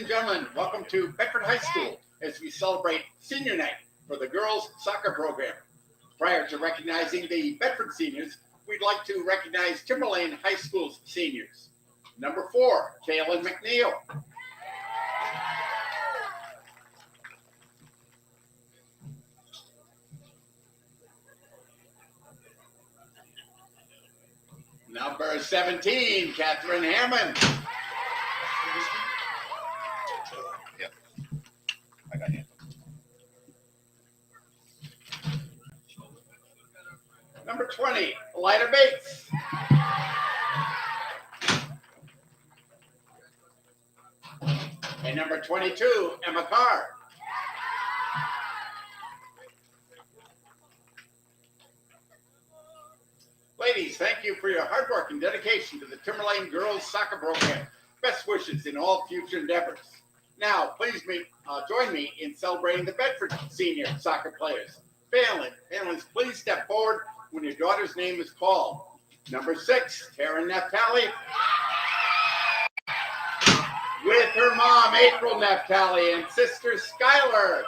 gentlemen, welcome to Bedford High School as we celebrate senior night for the girls soccer program. Prior to recognizing the Bedford seniors, we'd like to recognize Timberlane High School's seniors. Number 4, Kaylin McNeil. Number 17, Catherine Hammond. Yep. I got him. Number 20, Elida Bates. And number 22, Emma Carr. Ladies, thank you for your hard work and dedication to the Timberlane girls soccer program. Best wishes in all future endeavors. Now, please join me in celebrating the Bedford senior soccer players. Families, please step forward when your daughter's name is called. Number 6, Karen Naftali. With her mom, April Naftali, and sister, Skylar.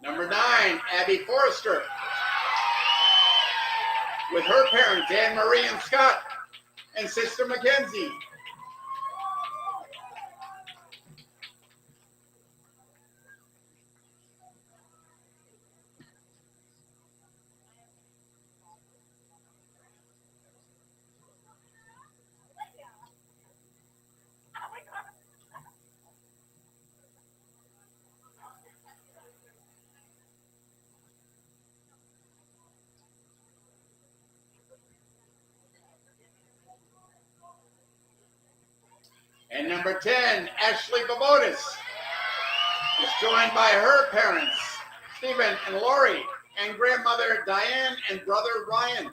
Number 9, Abby Forrester. With her parents, Anne Marie and Scott, and sister Mackenzie. And number 10, Ashley Babotis, is joined by her parents, Stephen and Lori, and grandmother Diane and brother Ryan.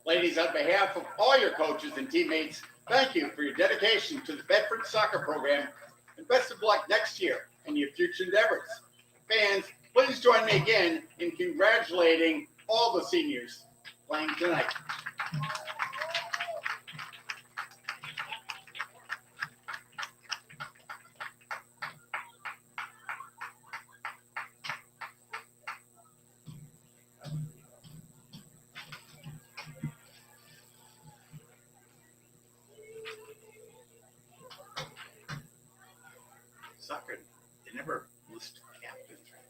Ladies, on behalf of all your coaches and teammates, thank you for your dedication to the Bedford soccer program, and best of luck next year in your future endeavors. Fans, please join me again in congratulating all the seniors playing tonight. Soccer, they never list captains right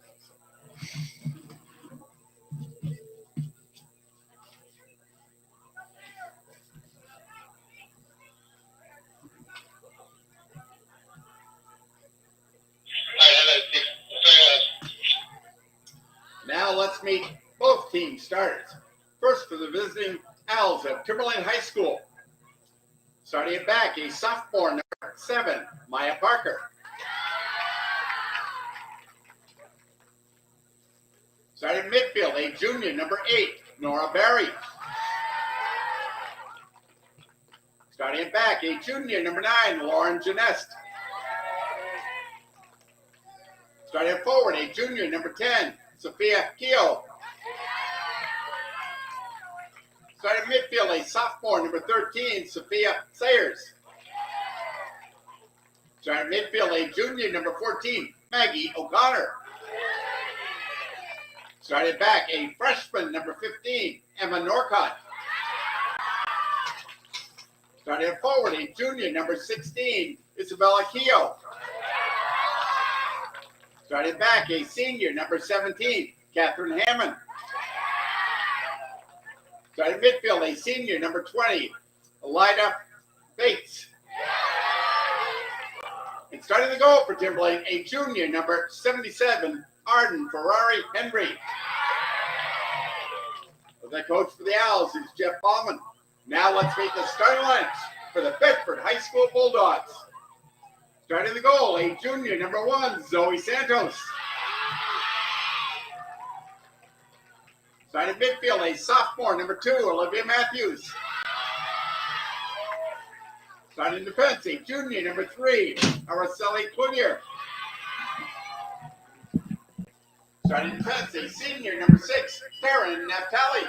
now. Now let's meet both team starters. First for the visiting Owls of Timberlane High School. Starting at back, a sophomore, number 7, Maya Parker. Starting midfield, a junior, number 8, Nora Berry. Starting at back, a junior, number 9, Lauren Janest. Starting forward, a junior, number 10, Sophia Keogh. Starting midfield, a sophomore, number 13, Sophia Sayers. Starting midfield, a junior, number 14, Maggie O'Connor. Starting back, a freshman, number 15, Emma Norcott. Starting at forward, a junior, number 16, Isabella Keogh. Starting back, a senior, number 17, Catherine Hammond. Starting midfield, a senior, number 20, Elida Bates. And starting the goal for Timberlane, a junior, number 77, Arden Ferrari Henry. The coach for the Owls is Jeff Ballman. Now let's meet the starting lineups for the Bedford High School Bulldogs. Starting the goal, a junior, number 1, Zoe Santos. Starting midfield, a sophomore, number 2, Olivia Matthews. Starting defense, a junior, number 3, Araceli Cloutier. Starting defense, a senior, number 6, Karen Naftali.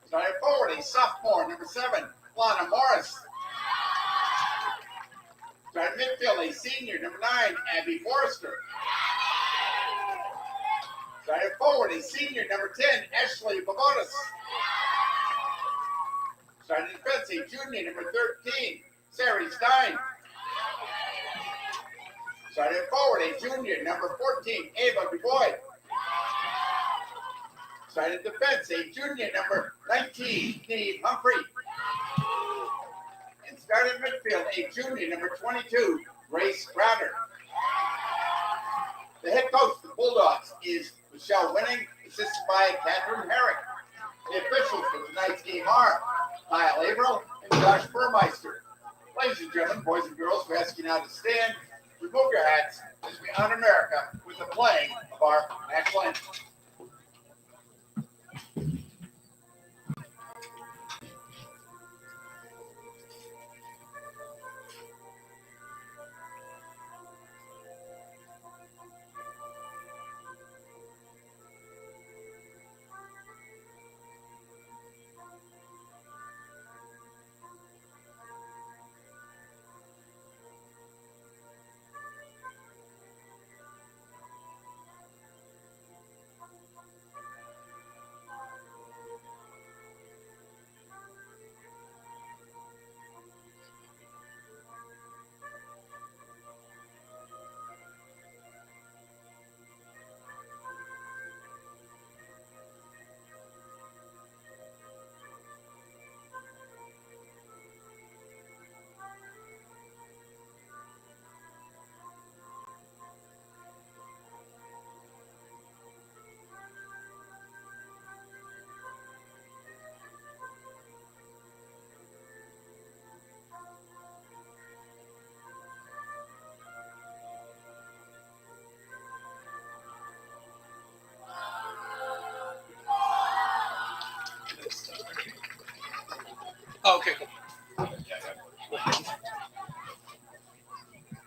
Starting forward, a sophomore, number 7, Lana Morris. Starting midfield, a senior, number 9, Abby Forrester. Starting forward, a senior, number 10, Ashley Babotas. Starting defense, a junior, number 13, Sari Stein. Starting forward, a junior, number 14, Ava Dubois. Starting defense, a junior, number 19, Neve Humphrey. And starting midfield, a junior, number 22, Grace Crowder. The head coach of the Bulldogs is Michelle Winning, assisted by Catherine Herrick. The officials for tonight's game are Kyle Averill and Josh Burmeister. Ladies and gentlemen, boys and girls, we're asking you now to stand, remove your hats, as we honor America with the playing of our national anthem. Oh, okay, cool.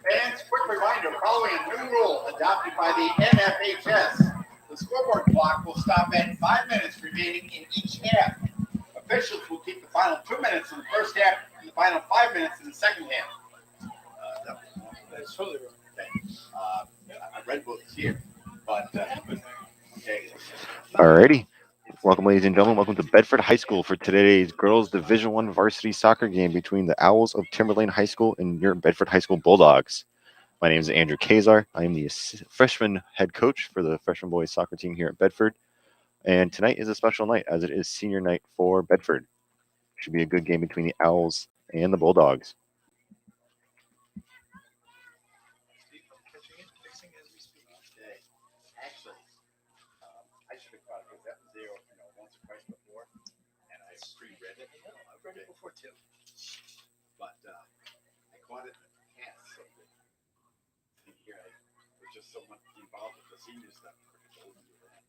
Fans, quick reminder, following a new rule adopted by the NFHS, the scoreboard clock will stop at 5 minutes remaining in each half. Officials will keep the final 2 minutes in the first half and the final 5 minutes in the second half. That's totally wrong. Okay. I read books here, but okay. Alrighty. Welcome, ladies and gentlemen. Welcome to Bedford High School for today's girls Division I varsity soccer game between the Owls of Timberlane High School and your Bedford High School Bulldogs. My name is Andrew Kazar. I am the freshman head coach for the freshman boys soccer team here at Bedford. And tonight is a special night as it is senior night for Bedford. Should be a good game between the Owls and the Bulldogs. Okay. Actually, I should have caught it because that was there, once or twice before, and I pre-read it. I've read it before too. But I caught it in the past, so that here I was just so much involved with the senior stuff. I forgot to do that.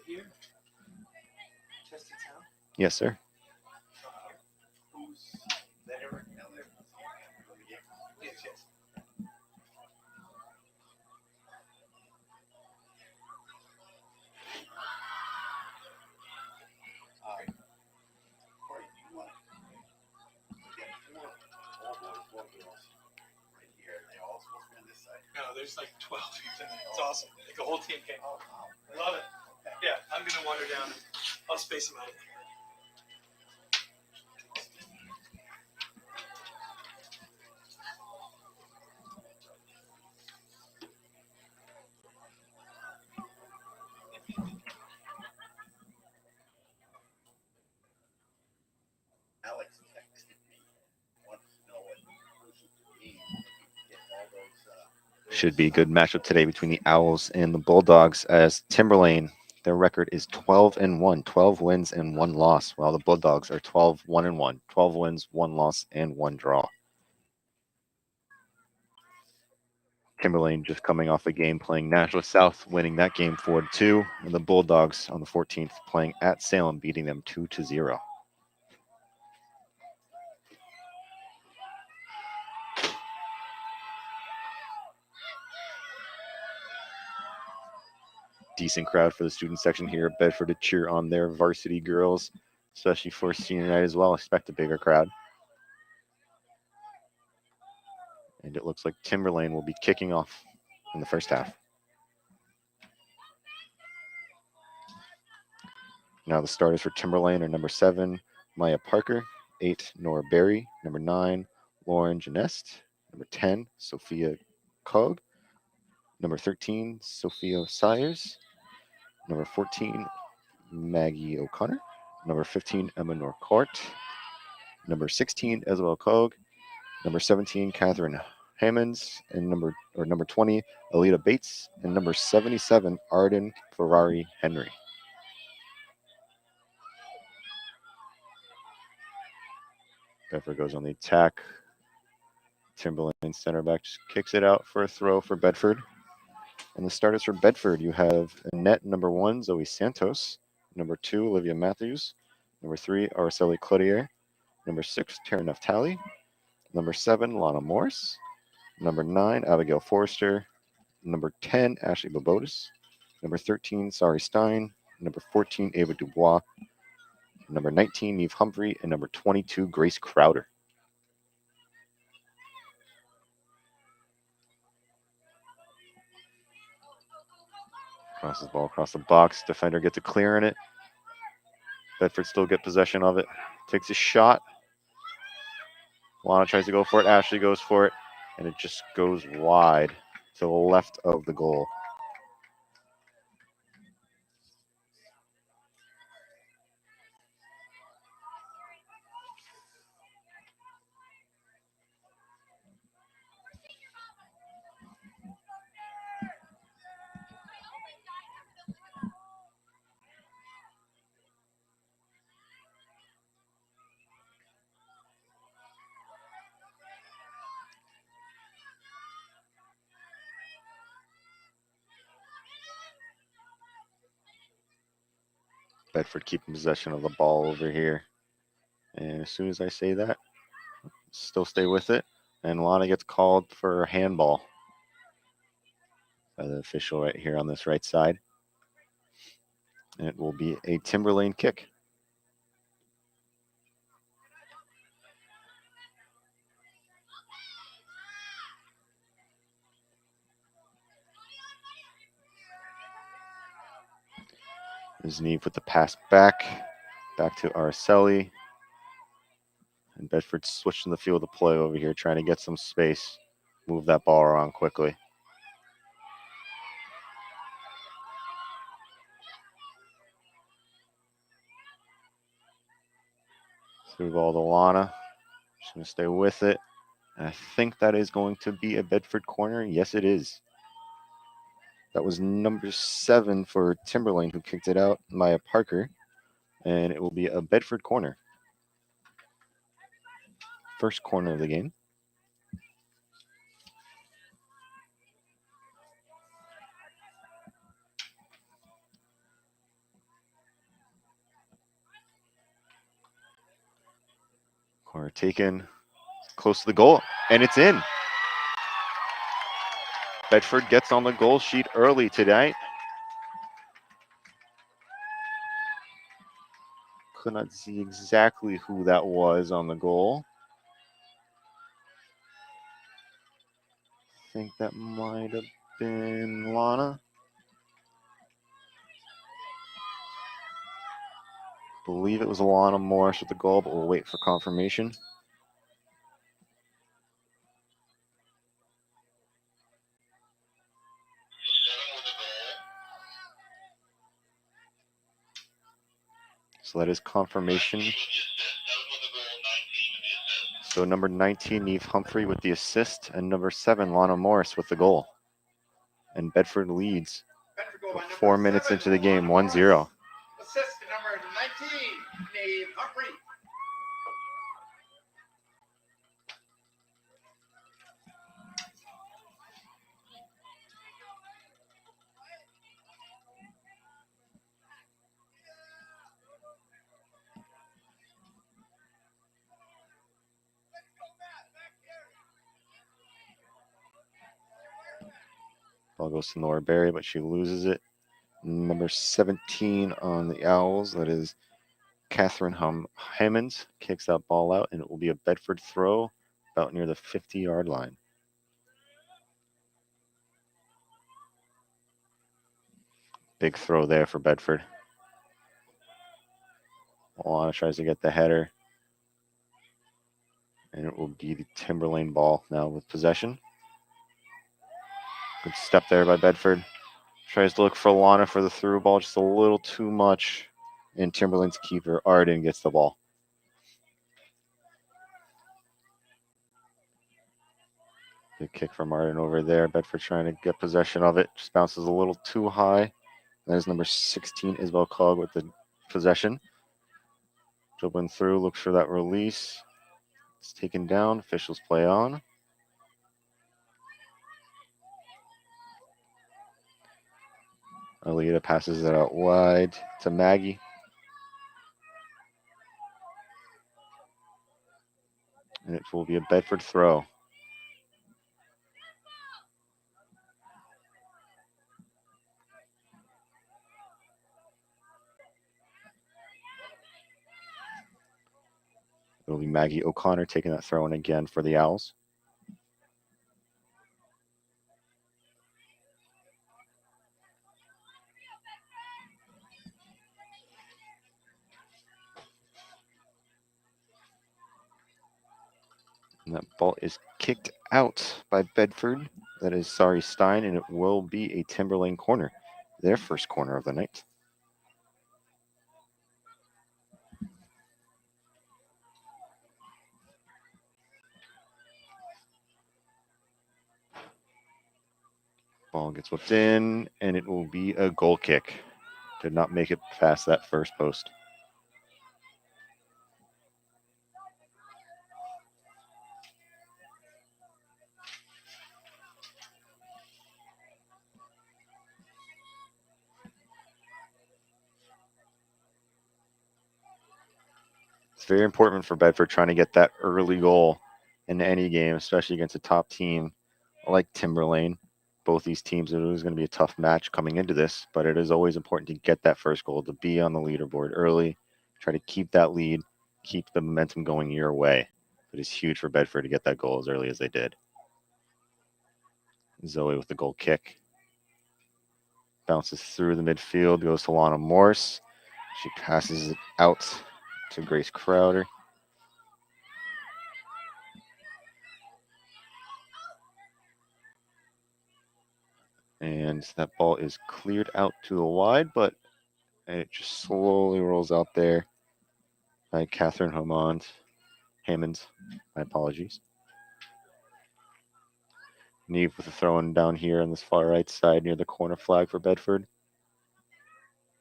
Here. Tested sound. Yes, sir. Who's that ever? Yes, yes. there's like 12 people. It's awesome. Like the whole team came. Oh, wow. I love it. Yeah, I'm gonna wander down and I'll space them out. Alex texted me, wants to know what person to be. Get all those. Should be a good matchup today between the Owls and the Bulldogs as Timberlane, their record is 12-1, 12 wins and 1 loss, while the Bulldogs are 12-1-1, 12 wins, 1 loss, and 1 draw. Timberlane just coming off a game playing Nashville South, winning that game 4-2, and the Bulldogs on the 14th playing at Salem, beating them 2-0. Decent crowd for the student section here at Bedford to cheer on their varsity girls, especially for senior night as well. Expect a bigger crowd. And it looks like Timberlane will be kicking off in the first half. Now the starters for Timberlane are number 7, Maya Parker, 8, Nora Berry, number 9, Lauren Janest, number 10, Sophia Cog, number 13, Sophia Sayers, number 14, Maggie O'Connor, number 15, Emma Norcourt, number 16, Isabel Cog, number 17, Catherine Hammonds, and number 20, Alita Bates, and number 77, Arden Ferrari Henry. Bedford goes on the attack. Timberlane center back just kicks it out for a throw for Bedford. And the starters for Bedford, you have net number 1, Zoe Santos, number 2, Olivia Matthews, number 3, Araceli Cloutier, number 6, Tara Naftali, number 7, Lana Morris, number 9, Abigail Forrester, number 10, Ashley Bobotis, number 13, Sari Stein, number 14, Ava Dubois, number 19, Neve Humphrey, and number 22, Grace Crowder. Crosses the ball across the box. Defender gets a clear in it. Bedford still get possession of it. Takes a shot. Lana tries to go for it. Ashley goes for it. And it just goes wide to the left of the goal. Bedford keeping possession of the ball over here. And as soon as I say that, still stay with it. And Lana gets called for a handball by the official right here on this right side. And it will be a Timberlane kick. There's Neve with the pass back to Araceli. And Bedford switching the field of play over here, trying to get some space, move that ball around quickly. Through ball to Lana. Just going to stay with it. And I think that is going to be a Bedford corner. Yes, it is. That was number 7 for Timberlane who kicked it out, Maya Parker. And it will be a Bedford corner. First corner of the game. Corner taken. Close to the goal. And it's in. Bedford gets on the goal sheet early today. Could not see exactly who that was on the goal. think that might have been Lana. Believe it was Lana Morris with the goal, but we'll wait for confirmation. So that is confirmation. So number 19, Neve Humphrey with the assist, and number 7, Lana Morris with the goal. And Bedford leads Bedford goal by number 4 minutes 7, into the game, Lana 1-0. Morris. Assist to number 19, Neve Humphrey. Ball goes to Nora Berry, but she loses it. Number 17 on the Owls, that is Catherine Hammonds, kicks that ball out, and it will be a Bedford throw about near the 50-yard line. Big throw there for Bedford. Alana tries to get the header, and it will be the Timberlane ball now with possession. Good step there by Bedford. Tries to look for Lana for the through ball, just a little too much. And Timberlane's keeper, Arden, gets the ball. Good kick from Arden over there. Bedford trying to get possession of it. Just bounces a little too high. There's number 16, Isabel Cog, with the possession. Dribbling through, looks for that release. It's taken down. Officials play on. Alita passes it out wide to Maggie. And it will be a Bedford throw. It will be Maggie O'Connor taking that throw in again for the Owls. And that ball is kicked out by Bedford. That is Sari Stein, and it will be a Timberlane corner. Their first corner of the night. Ball gets whipped in, and it will be a goal kick. Did not make it past that first post. It's very important for Bedford trying to get that early goal in any game, especially against a top team like Timberlane. Both these teams, it was going to be a tough match coming into this, but it is always important to get that first goal, to be on the leaderboard early, try to keep that lead, keep the momentum going your way. It is huge for Bedford to get that goal as early as they did. Zoe with the goal kick. Bounces through the midfield, goes to Lana Morse. She passes it out to Grace Crowder. And that ball is cleared out to the wide, but it just slowly rolls out there by Catherine Hammonds. My apologies. Neve with a throw in down here on this far right side near the corner flag for Bedford.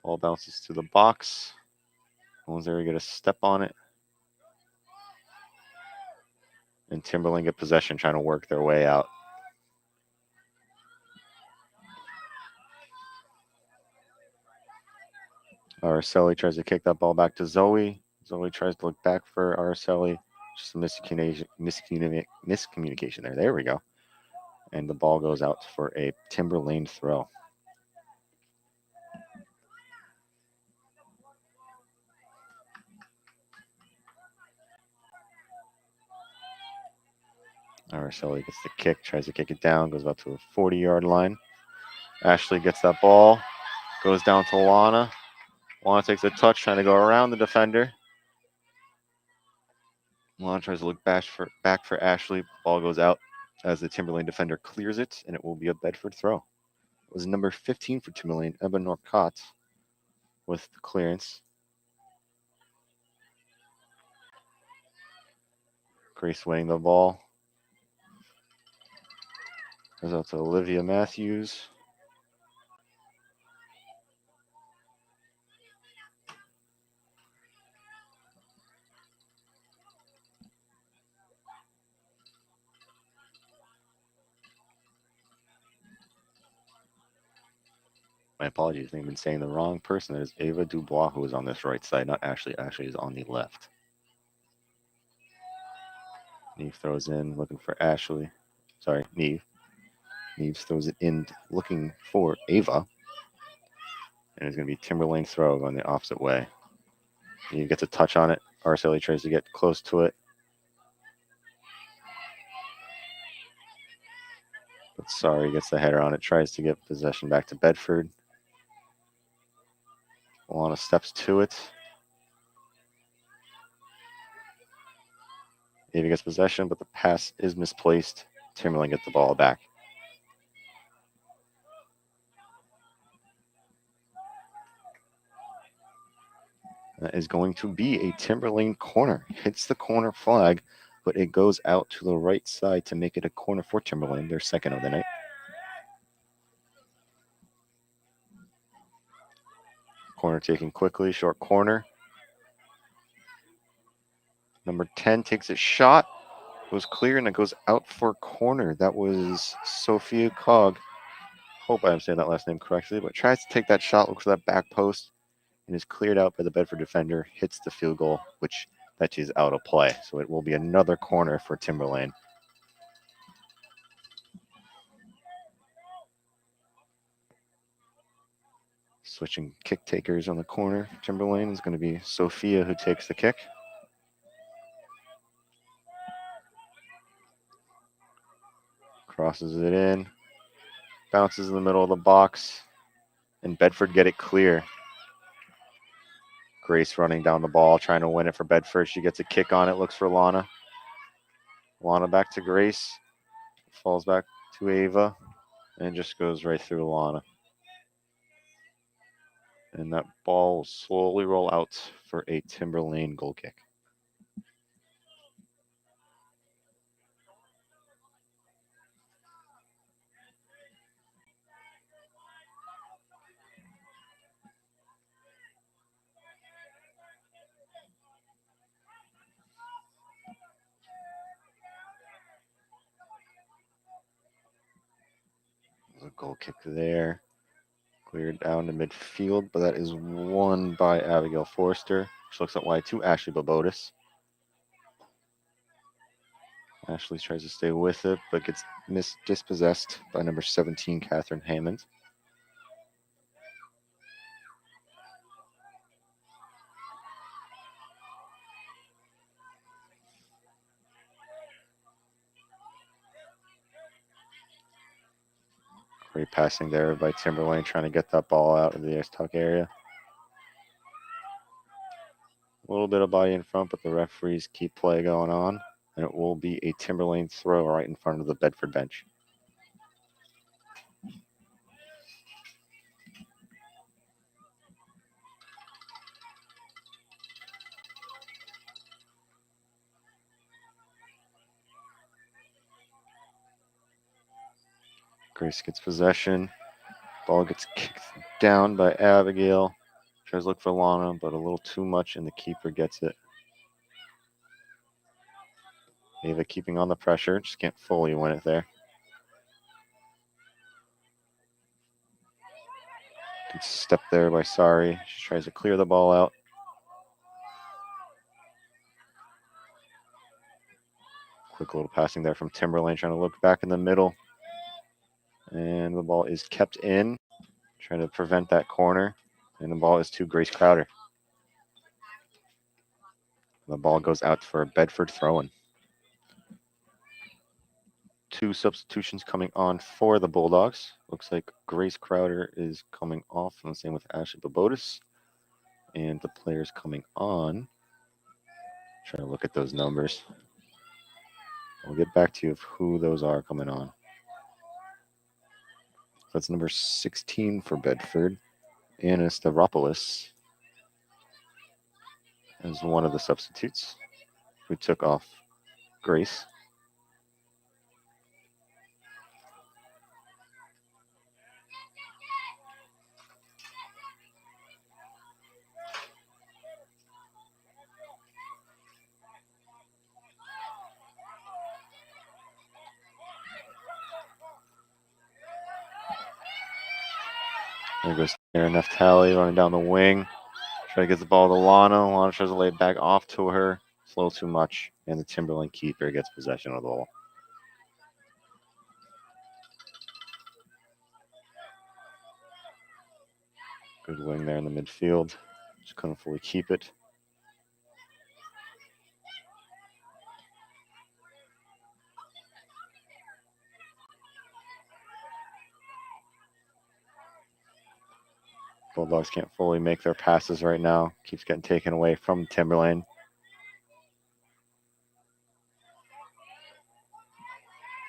Ball bounces to the box. No one's there to get a step on it. And Timberlane get possession, trying to work their way out. Araceli tries to kick that ball back to Zoe. Zoe tries to look back for Araceli. Just a miscommunication there. There we go. And the ball goes out for a Timberlane throw. Araceli gets the kick, tries to kick it down, goes out to a 40-yard line. Ashley gets that ball, goes down to Lana. Lana takes a touch, trying to go around the defender. Lana tries to look back for Ashley. Ball goes out as the Timberlane defender clears it, and it will be a Bedford throw. It was number 15 for Timberlane, Ebba Norcott, with the clearance. Grace winning the ball. Goes out to Olivia Matthews. My apologies. I think I've been saying the wrong person. That is Ava Dubois, who is on this right side, not Ashley. Ashley is on the left. Neve throws in, looking for Ashley. Sorry, Neve. Neve throws it in, looking for Ava. And it's going to be Timberlane throw going the opposite way. Neve gets a touch on it. Araceli tries to get close to it. But sorry, gets the header on it. Tries to get possession back to Bedford. Alana steps to it. Ava gets possession, but the pass is misplaced. Timberlane gets the ball back. That is going to be a Timberlane corner. Hits the corner flag, but it goes out to the right side to make it a corner for Timberlane, their second of the night. Corner taken quickly, short corner. Number 10 takes a shot, goes clear, and it goes out for corner. That was Sophia Cog. Hope I'm saying that last name correctly, but tries to take that shot, looks for that back post, and is cleared out by the Bedford defender, hits the field goal, which that is out of play. So it will be another corner for Timberlane. Switching kick takers on the corner. Timberlane is going to be Sophia, who takes the kick. Crosses it in. Bounces in the middle of the box. And Bedford get it clear. Grace running down the ball, trying to win it for Bedford. She gets a kick on it, looks for Lana. Lana back to Grace. Falls back to Ava. And just goes right through Lana. And that ball will slowly roll out for a Timberlane goal kick. There's a goal kick there. Cleared down to midfield, but that is won by Abigail Forster. She looks at wide to Ashley Bobotis. Ashley tries to stay with it, but gets dispossessed by number 17, Catherine Hammond. Great passing there by Timberlane, trying to get that ball out of the tuck area. A little bit of body in front, but the referees keep play going on, and it will be a Timberlane throw right in front of the Bedford bench. Grace gets possession. Ball gets kicked down by Abigail. Tries to look for Lana, but a little too much, and the keeper gets it. Ava keeping on the pressure, just can't fully win it there. Good step there by Sari. She tries to clear the ball out. Quick little passing there from Timberlane, trying to look back in the middle. And the ball is kept in, trying to prevent that corner. And the ball is to Grace Crowder. The ball goes out for a Bedford throw-in. 2 substitutions coming on for the Bulldogs. Looks like Grace Crowder is coming off, and the same with Ashley Babotis. And the players coming on. Trying to look at those numbers. I'll get back to you of who those are coming on. That's number 16 for Bedford. Anna Stavropoulos as one of the substitutes who took off Grace. There goes Aaron Neftali running down the wing. Try to get the ball to Lana. Lana tries to lay it back off to her. It's a little too much. And the Timberlane keeper gets possession of the ball. Good wing there in the midfield. Just couldn't fully keep it. Bulldogs can't fully make their passes right now. Keeps getting taken away from Timberlane.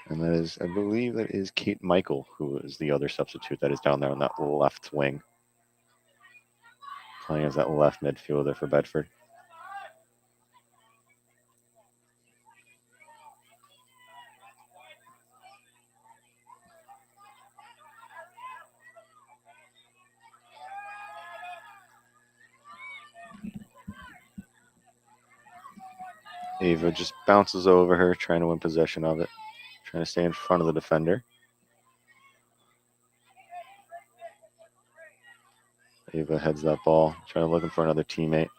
And that is, I believe that is Kate Michael, who is the other substitute that is down there on that left wing. Playing as that left midfielder for Bedford. Ava just bounces over her, trying to win possession of it. Trying to stay in front of the defender. Ava heads that ball, trying to looking for another teammate.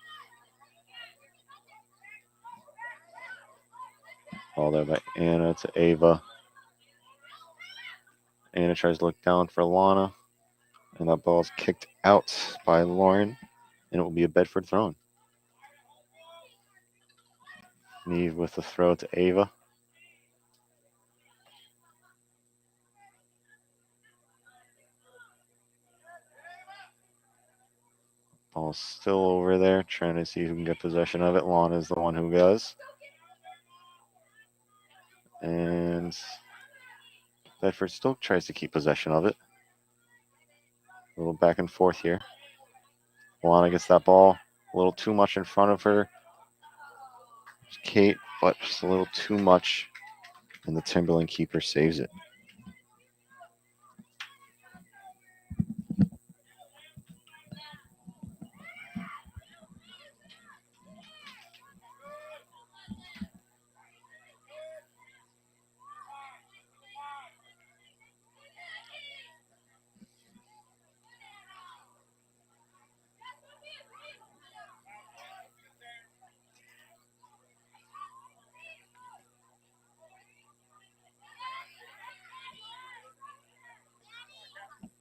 Ball there by Anna to Ava. Anna tries to look down for Lana, and that ball is kicked out by Lauren, and it will be a Bedford throw. Neve with the throw to Ava. Ball's still over there, trying to see who can get possession of it. Lana is the one who does. And Bedford still tries to keep possession of it. A little back and forth here. Lana gets that ball a little too much in front of her. There's Kate, but just a little too much. And the Timberlane keeper saves it.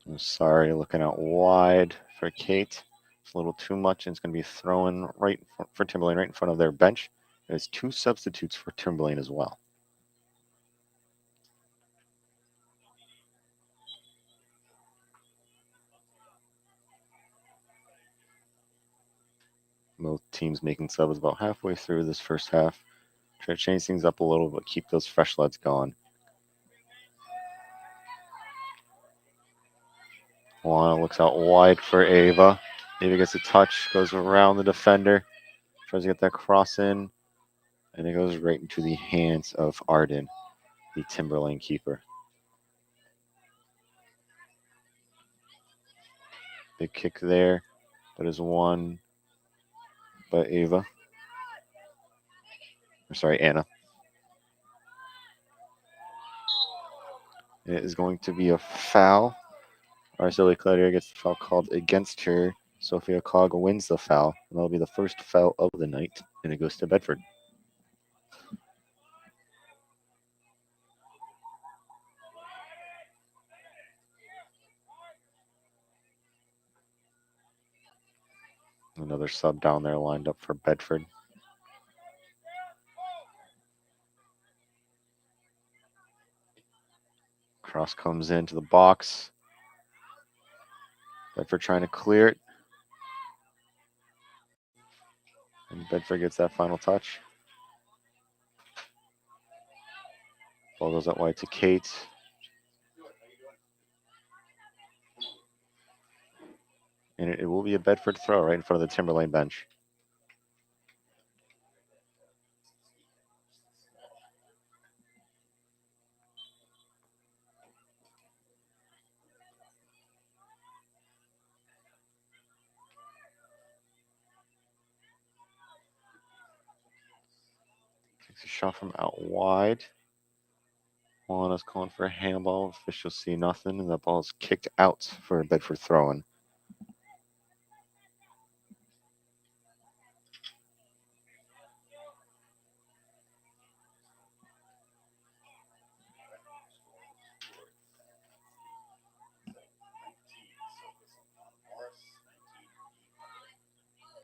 I'm sorry, looking out wide for Kate. It's a little too much, and it's going to be thrown right for Timberlane right in front of their bench. There's 2 substitutes for Timberlane as well. Both teams making subs about halfway through this first half. Try to change things up a little, but keep those fresh legs going. Lana looks out wide for Ava. Ava gets a touch, goes around the defender, tries to get that cross in, and it goes right into the hands of Arden, the Timberlane keeper. Big kick there. That is won by Ava. I'm sorry, Anna. It is going to be a foul. Araceli Claudia gets the foul called against her. Sophia Cog wins the foul, and that'll be the first foul of the night, and it goes to Bedford. Another sub down there lined up for Bedford. Cross comes into the box. Bedford trying to clear it. And Bedford gets that final touch. Ball goes out wide to Kate. And it will be a Bedford throw right in front of the Timberlane bench. Takes a shot from out wide. Juana's calling for a handball. Officials see nothing, and the ball is kicked out for a Bedford throw-in.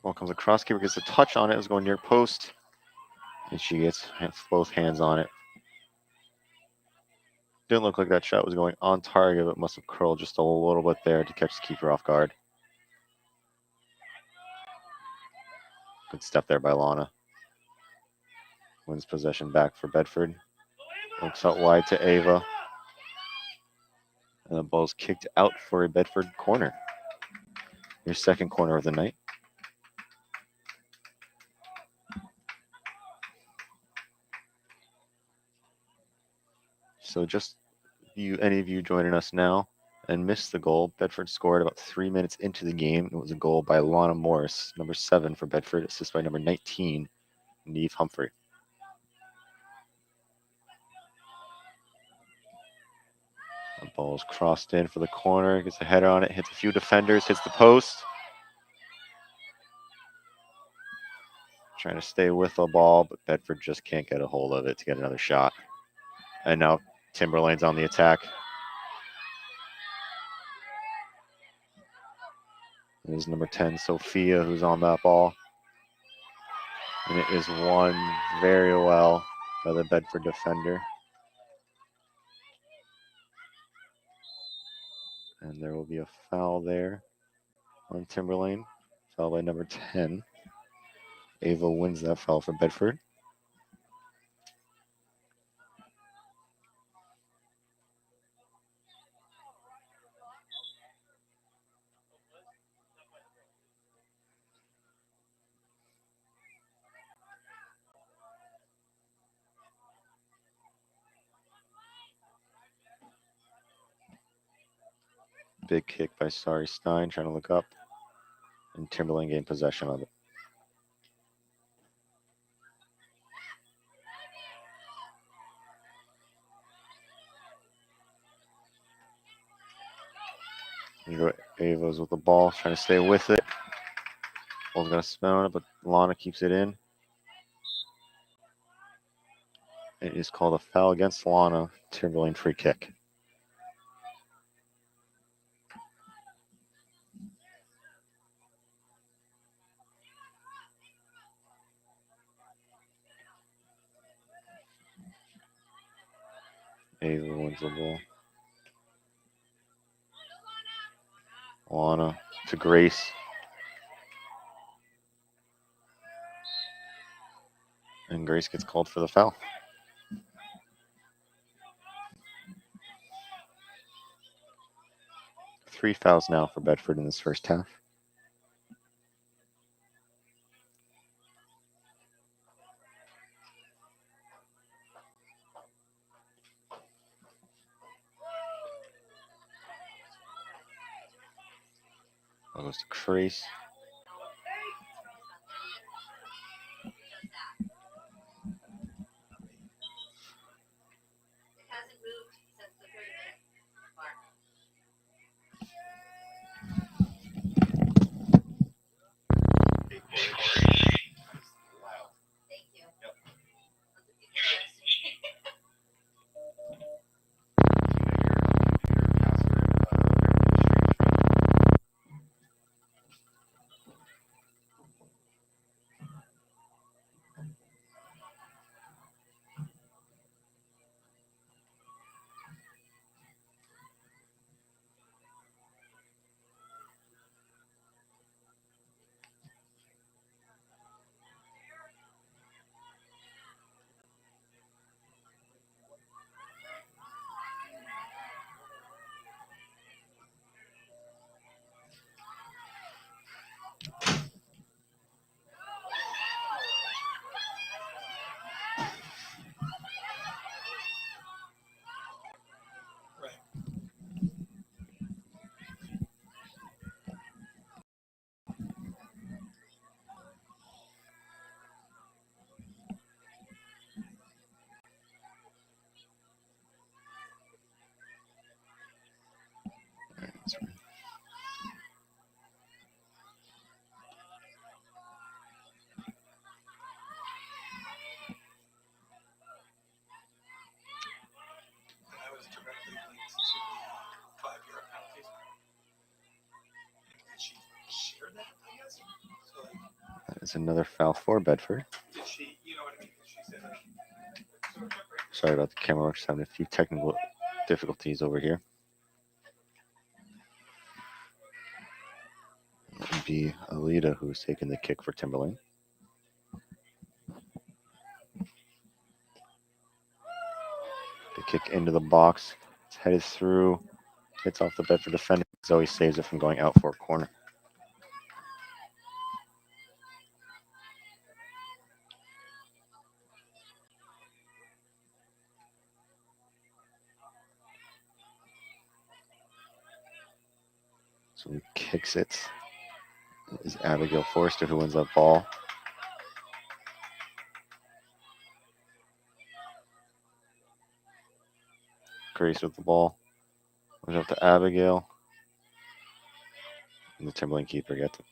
Ball comes across. Keeper gets a touch on it. It's going near post. And she gets both hands on it. Didn't look like that shot was going on target, but must have curled just a little bit there to catch the keeper off guard. Good step there by Lana. Wins possession back for Bedford. Looks out wide to Ava. And the ball's kicked out for a Bedford corner. Your second corner of the night. So just any of you joining us now and missed the goal, Bedford scored about 3 minutes into the game. It was a goal by Lana Morris, number 7 for Bedford, assist by number 19, Neve Humphrey. The ball is crossed in for the corner, gets a header on it, hits a few defenders, hits the post. Trying to stay with the ball, but Bedford just can't get a hold of it to get another shot. And now Timberlane's on the attack. It is number 10, Sophia, who's on that ball. And it is won very well by the Bedford defender. And there will be a foul there on Timberlane. Foul by number 10. Ava wins that foul for Bedford. Big kick by Sari Stein, trying to look up. And Timberlane gained possession of it. Ava's with the ball, trying to stay with it. Ball's going to spin on it, but Lana keeps it in. It is called a foul against Lana. Timberlane free kick. Ava wins the ball. Lana to Grace. And Grace gets called for the foul. 3 fouls now for Bedford in this first half. That goes to Grace. It's another foul for Bedford. Did she, you know what I mean? She said that. Sorry about the camera. We're just having a few technical difficulties over here. It would be Alita who's taking the kick for Timberlane. The kick into the box. It's headed through. Hits off the Bedford defender. Zoe saves it from going out for a corner. So he kicks it. It is Abigail Forrester who wins that ball. Grace with the ball. Goes up to Abigail. And the Timberlane keeper gets it.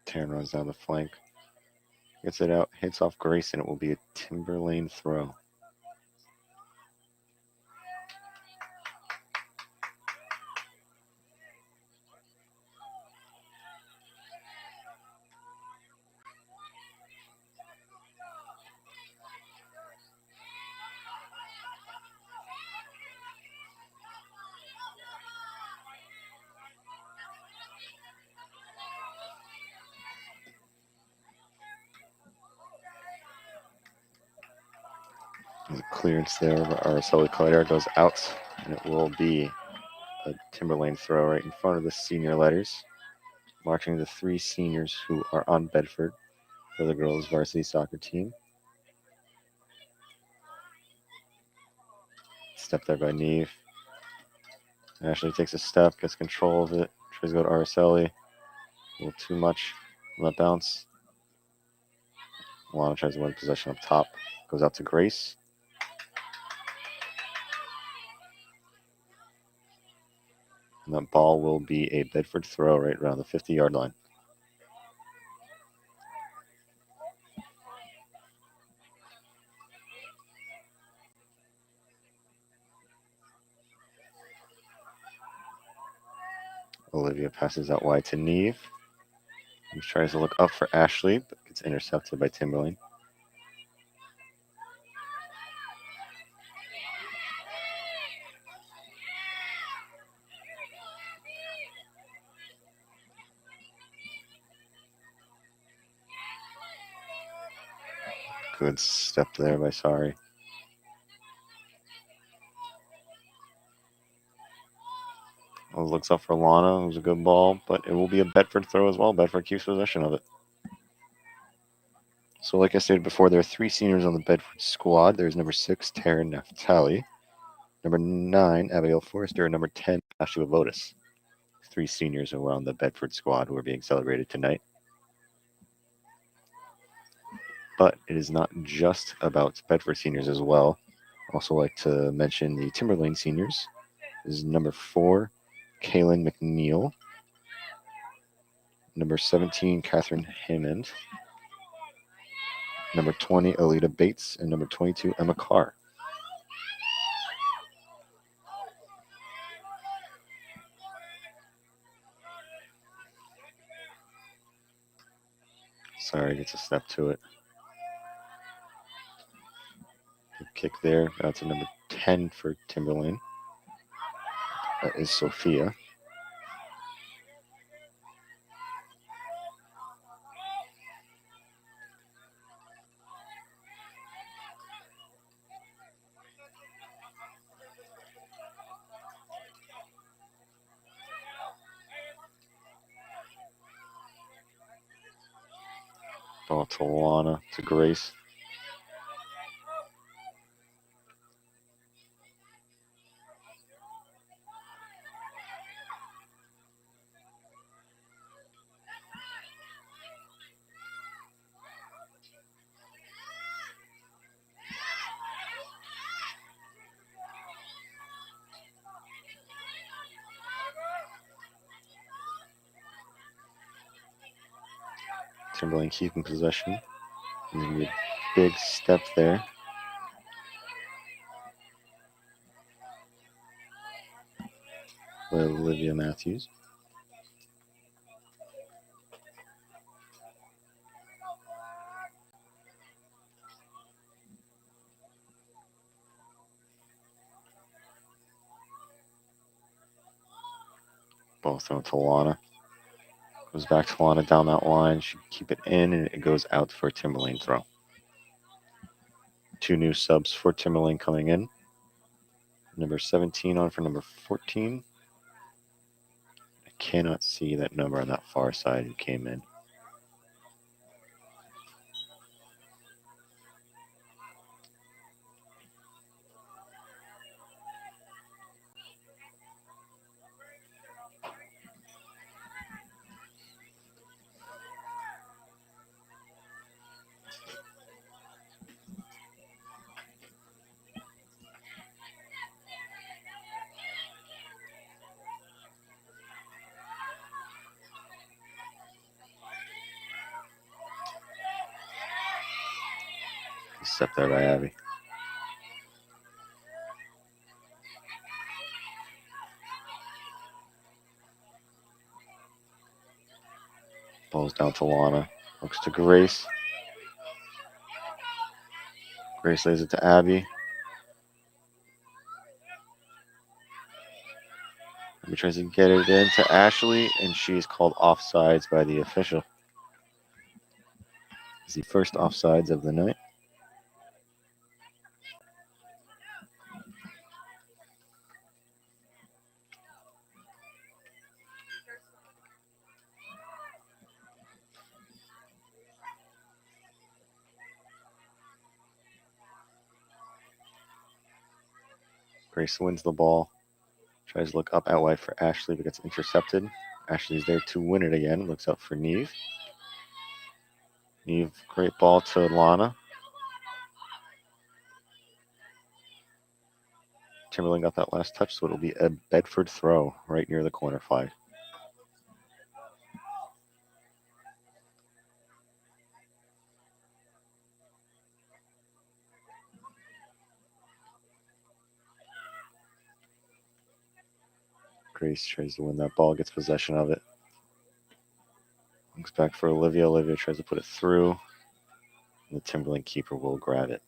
Taryn runs down the flank. Gets it out. Hits off Grace, and it will be a Timberlane throw. There's a clearance there, but Araceli Claire goes out, and it will be a Timberlane throw right in front of the senior letters, marking the three seniors who are on Bedford for the girls' varsity soccer team. Step there by Neve. Ashley takes a step, gets control of it, tries to go to Araceli. A little too much on that bounce. Alana tries to win possession up top. Goes out to Grace. And that ball will be a Bedford throw right around the 50-yard line. Olivia passes out wide to Neve, who tries to look up for Ashley, but gets intercepted by Timberlane. Good step there by Sari. Looks up for Lana. It was a good ball, but it will be a Bedford throw as well. Bedford keeps possession of it. So like I stated before, there are three seniors on the Bedford squad. There's number 6, Taryn Naftali. Number 9, Abigail Forrester. And number 10, Ashley Votis. Three seniors who are on the Bedford squad who are being celebrated tonight. But it is not just about Bedford seniors as well. Also like to mention the Timberlane seniors. This is number 4, Kaylin McNeil. Number 17, Catherine Hammond. Number 20, Alita Bates. And number 22, Emma Carr. Sorry, gets a step to it. Good kick there. That's a number 10 for Timberlane. That is Sophia. Ball to Lana, to Grace. Timberlane keeping possession. There's going to be a big step there. By Olivia Matthews. Ball thrown to Lana. Goes back to Lana down that line. She keep it in, and it goes out for a Timberlane throw. 2 new subs for Timberlane coming in. Number 17 on for number 14. I cannot see that number on that far side who came in. Step there by Abby. Ball's down to Lana. Looks to Grace. Grace lays it to Abby. Abby tries to get it in to Ashley, and she is called offsides by the official. It's the first offsides of the night. Grace wins the ball. Tries to look up out wide for Ashley, but gets intercepted. Ashley's there to win it again. Looks up for Neve. Neve, great ball to Lana. Timberlane got that last touch, so it'll be a Bedford throw right near the corner flag. Grace tries to win that ball, gets possession of it. Looks back for Olivia. Olivia tries to put it through. And the Timberlane keeper will grab it.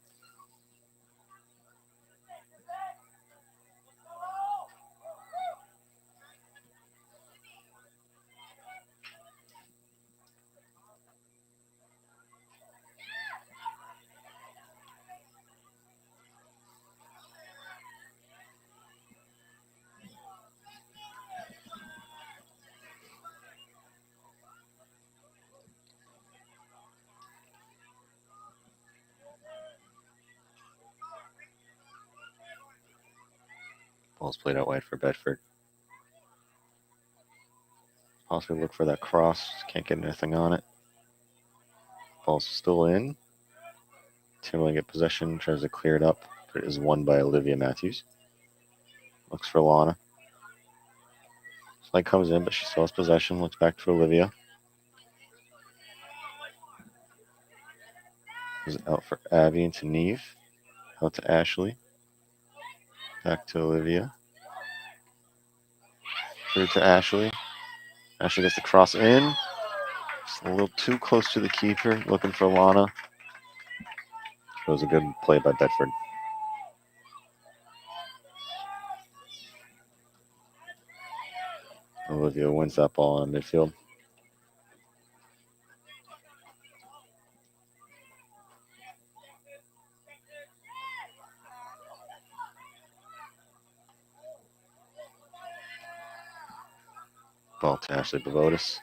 Ball's played out wide for Bedford. Possibly look for that cross. Can't get anything on it. Ball's still in. Timberlane get possession, tries to clear it up, but it is won by Olivia Matthews. Looks for Lana. Slide comes in, but she still has possession. Looks back to Olivia. Goes out for Abby and to Neve. Out to Ashley. Back to Olivia. Through to Ashley. Ashley gets the cross in. Just a little too close to the keeper. Looking for Lana. It was a good play by Bedford. Olivia wins that ball in midfield. Ball to Ashley Bavotis.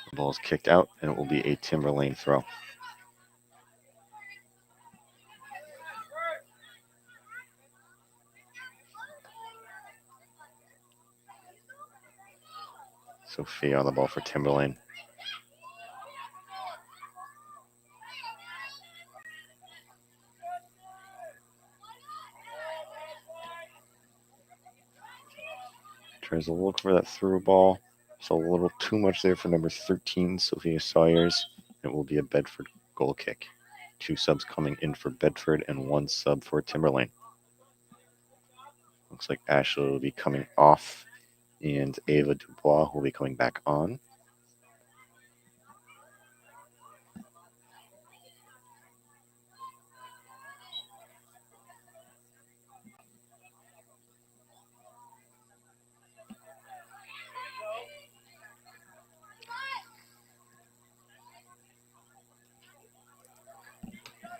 The ball is kicked out, and it will be a Timberlane throw. Sophia on the ball for Timberlane. Tries to look for that through ball. It's a little too much there for number 13, Sophia Sawyers. It will be a Bedford goal kick. 2 subs coming in for Bedford and 1 sub for Timberlane. Looks like Ashley will be coming off, and Ava Dubois will be coming back on.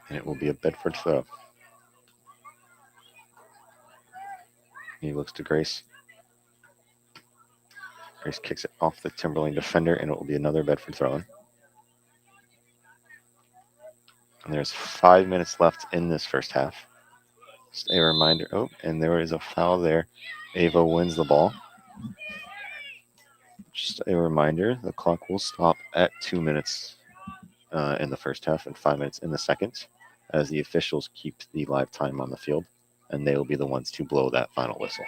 And it will be a Bedford throw. He looks to Grace. Grace kicks it off the Timberlane defender, and it will be another Bedford throw. And there's 5 minutes left in this first half. Just a reminder. Oh, and there is a foul there. Ava wins the ball. Just a reminder, the clock will stop at 2 minutes in the first half and 5 minutes in the second, as the officials keep the live time on the field, and they will be the ones to blow that final whistle.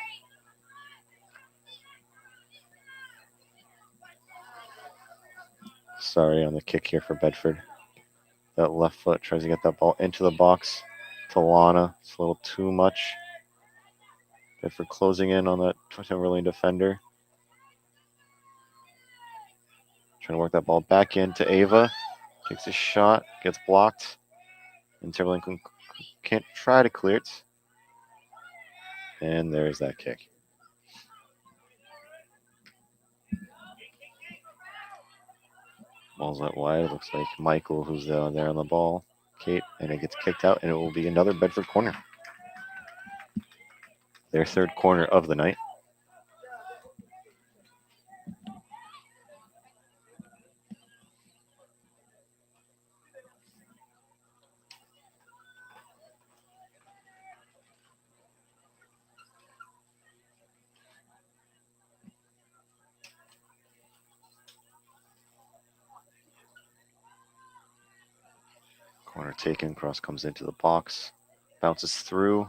Sorry on the kick here for Bedford. That left foot tries to get that ball into the box to Lana. It's a little too much. Bedford closing in on that Timberlane defender. Trying to work that ball back into Ava. Takes a shot, gets blocked, and Timberlane can't try to clear it. And there's that kick. Ball's out wide. It looks like Michael, who's there on the ball. Kate, and it gets kicked out, and it will be another Bedford corner. Their third corner of the night. Corner taken, cross comes into the box, bounces through,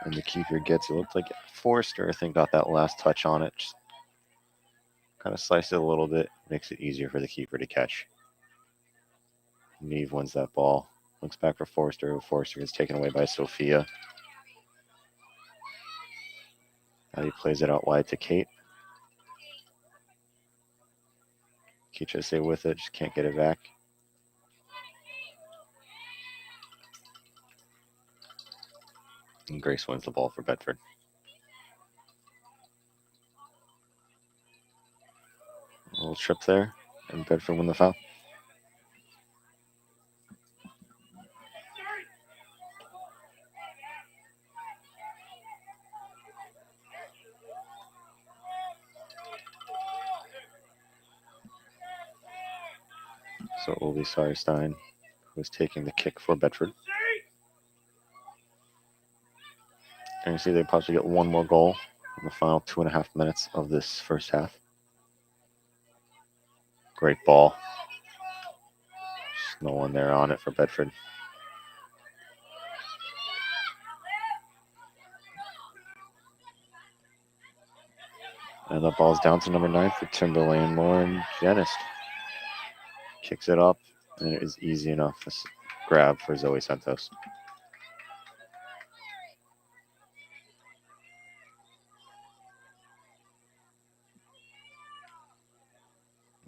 and the keeper gets it. Looked like Forrester, I think, got that last touch on it. Just kind of sliced it a little bit, makes it easier for the keeper to catch. Neve wins that ball. Looks back for Forrester. Forrester gets taken away by Sophia. Now he plays it out wide to Kate. Kate tries to stay with it, just can't get it back. And Grace wins the ball for Bedford. A little trip there, and Bedford win the foul. So it will be Sarstein who is taking the kick for Bedford. And you see they possibly get one more goal in the final 2.5 minutes of this first half. Great ball. Just no one there on it for Bedford. And the ball's down to number 9 for Timberlane. Lauren Jennist kicks it up, and it is easy enough to grab for Zoe Santos.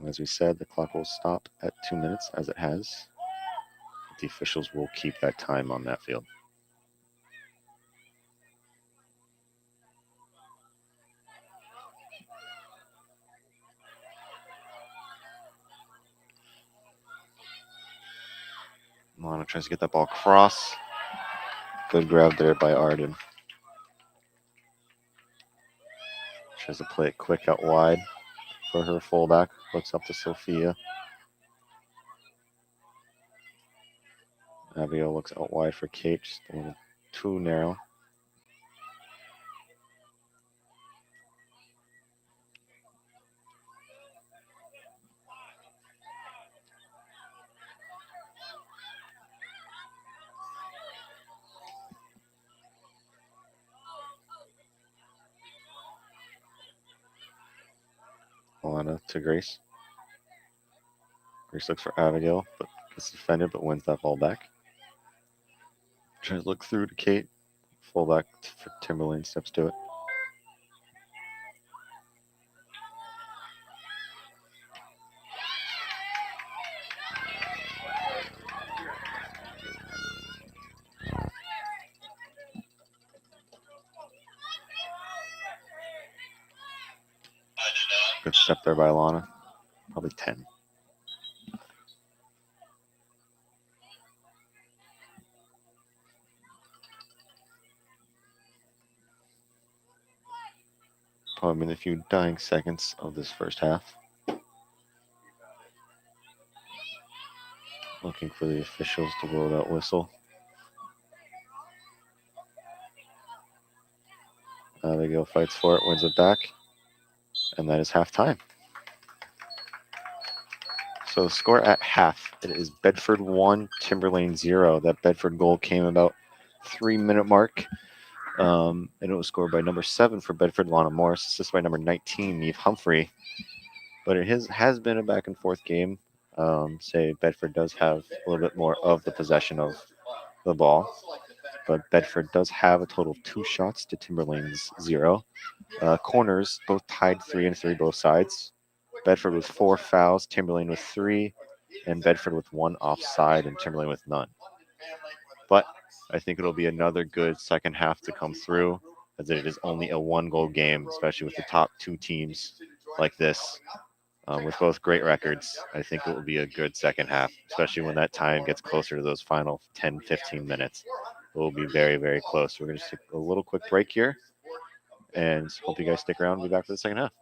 As we said, the clock will stop at 2 minutes, as it has. The officials will keep that time on that field. Lana tries to get that ball across. Good grab there by Arden. Tries to play it quick out wide for her fullback. Looks up to Sophia. Abigail looks out wide for Kate. Just a little too narrow. Lana to Grace. Reese looks for Abigail, but gets defended, but wins that ball back. Tries to look through to Kate. Fullback for Timberlane steps to it. Good step there by Alana. Probably 10. Probably been a few dying seconds of this first half. Looking for the officials to blow that whistle. Abigail fights for it, wins it back. And that is halftime. So the score at half, it is Bedford 1, Timberlane 0. That Bedford goal came about 3-minute mark. And it was scored by number 7 for Bedford, Lana Morris, assisted by number 19, Neve Humphrey. But it has been a back and forth game. Say Bedford does have a little bit more of the possession of the ball. But Bedford does have a total of 2 shots to Timberlane's 0. Corners both tied 3-3 both sides. Bedford with 4 fouls, Timberlane with 3, and Bedford with 1 offside and Timberlane with none. But I think it'll be another good second half to come through, as it is only a 1-goal game, especially with the top 2 teams like this, with both great records. I think it will be a good second half, especially when that time gets closer to those final 10, 15 minutes. It will be very, very close. We're going to take a little quick break here, and hope you guys stick around and be back for the second half.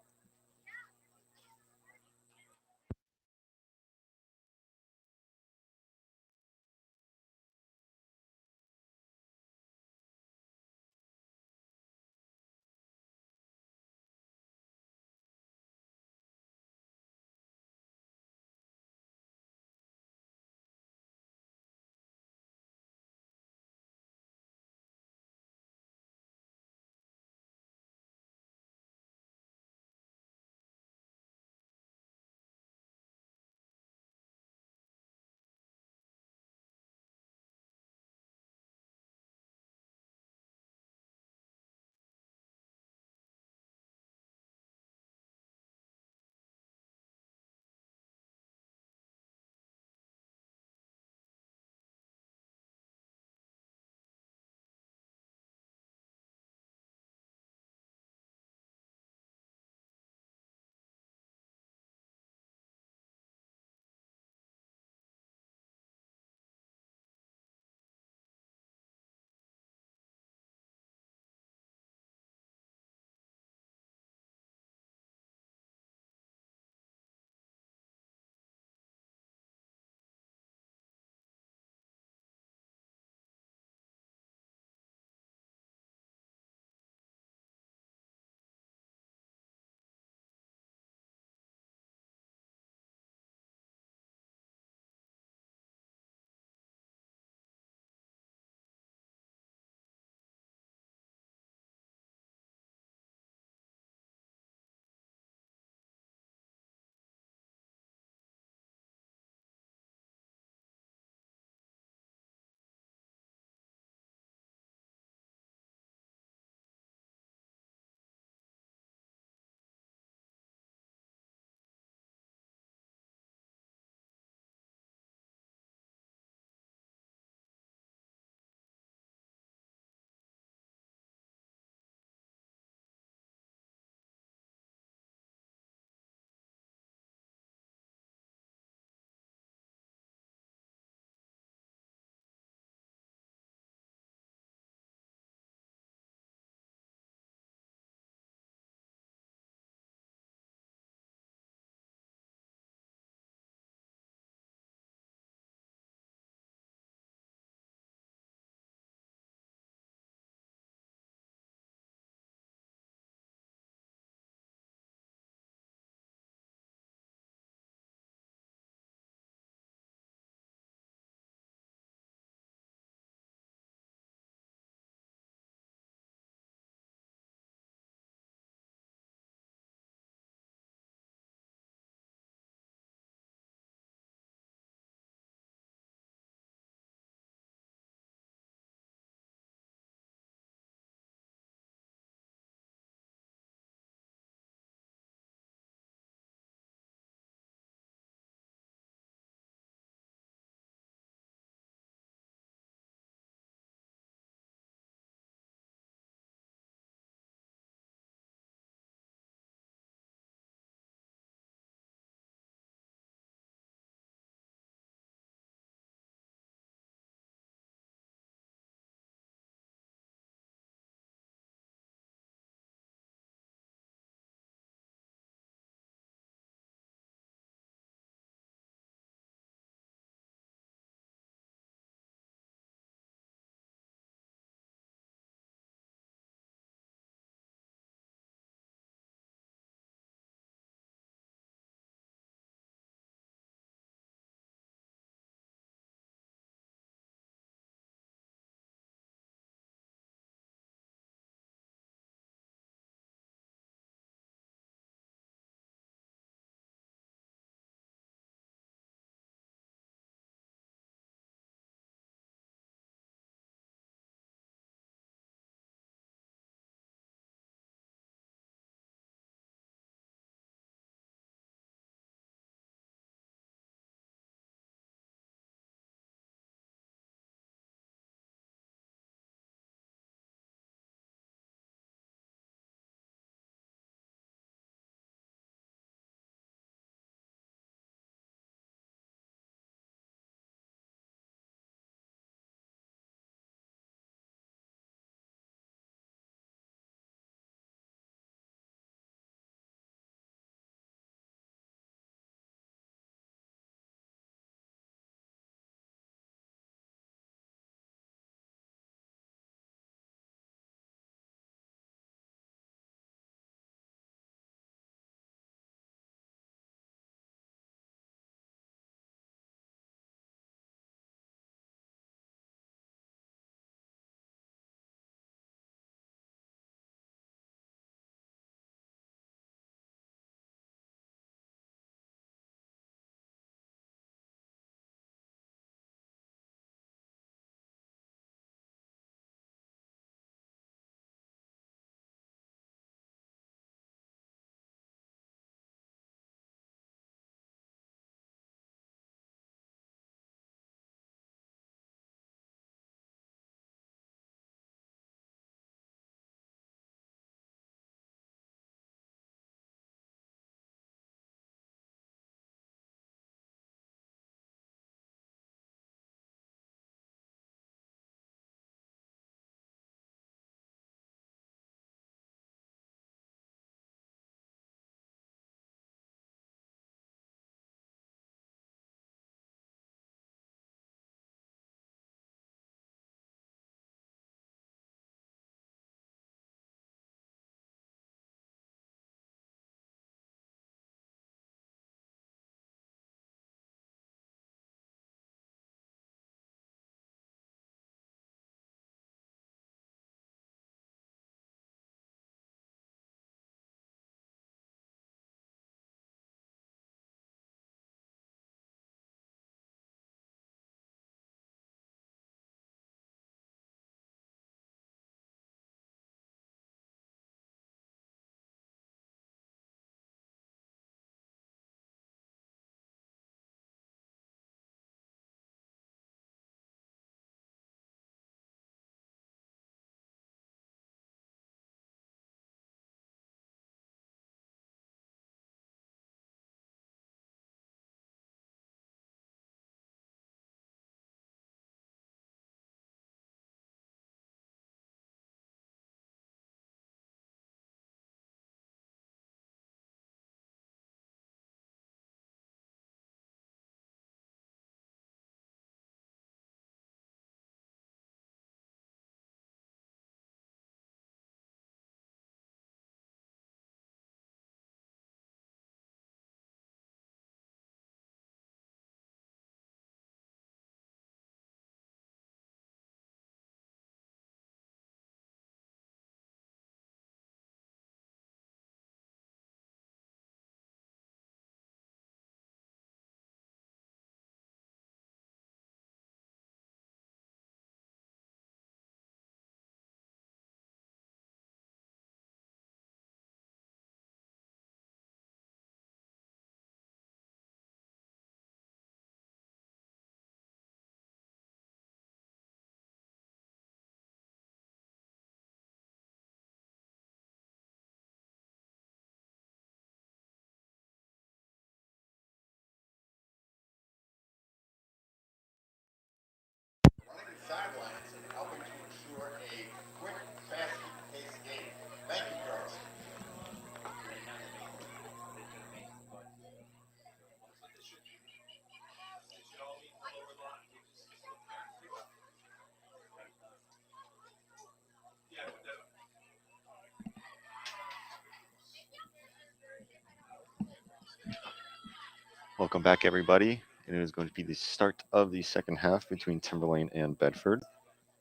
Welcome back, everybody. And it is going to be the start of the second half between Timberlane and Bedford.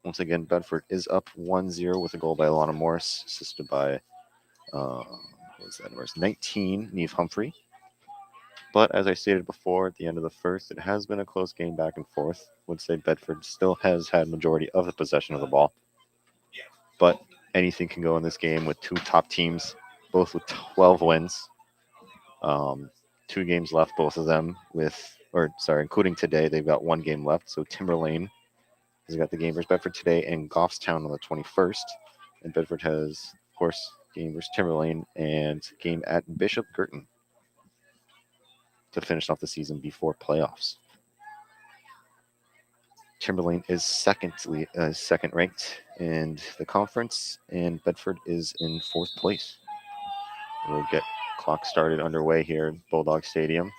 Once again, Bedford is up 1-0 with a goal by Alana Morris, assisted by, what was that number? 19, Neve Humphrey. But as I stated before, at the end of the first, it has been a close game back and forth. I would say Bedford still has had majority of the possession of the ball. But anything can go in this game with two top teams, both with 12 wins. 2 games left, both of them including today, they've got 1 game left. So Timberlane has got the game versus Bedford today and Goffstown on the 21st. And Bedford has, of course, game versus Timberlane and game at Bishop Girton to finish off the season before playoffs. Timberlane is second ranked in the conference, and Bedford is in 4th place. We'll get clock started underway here at Bulldog Stadium.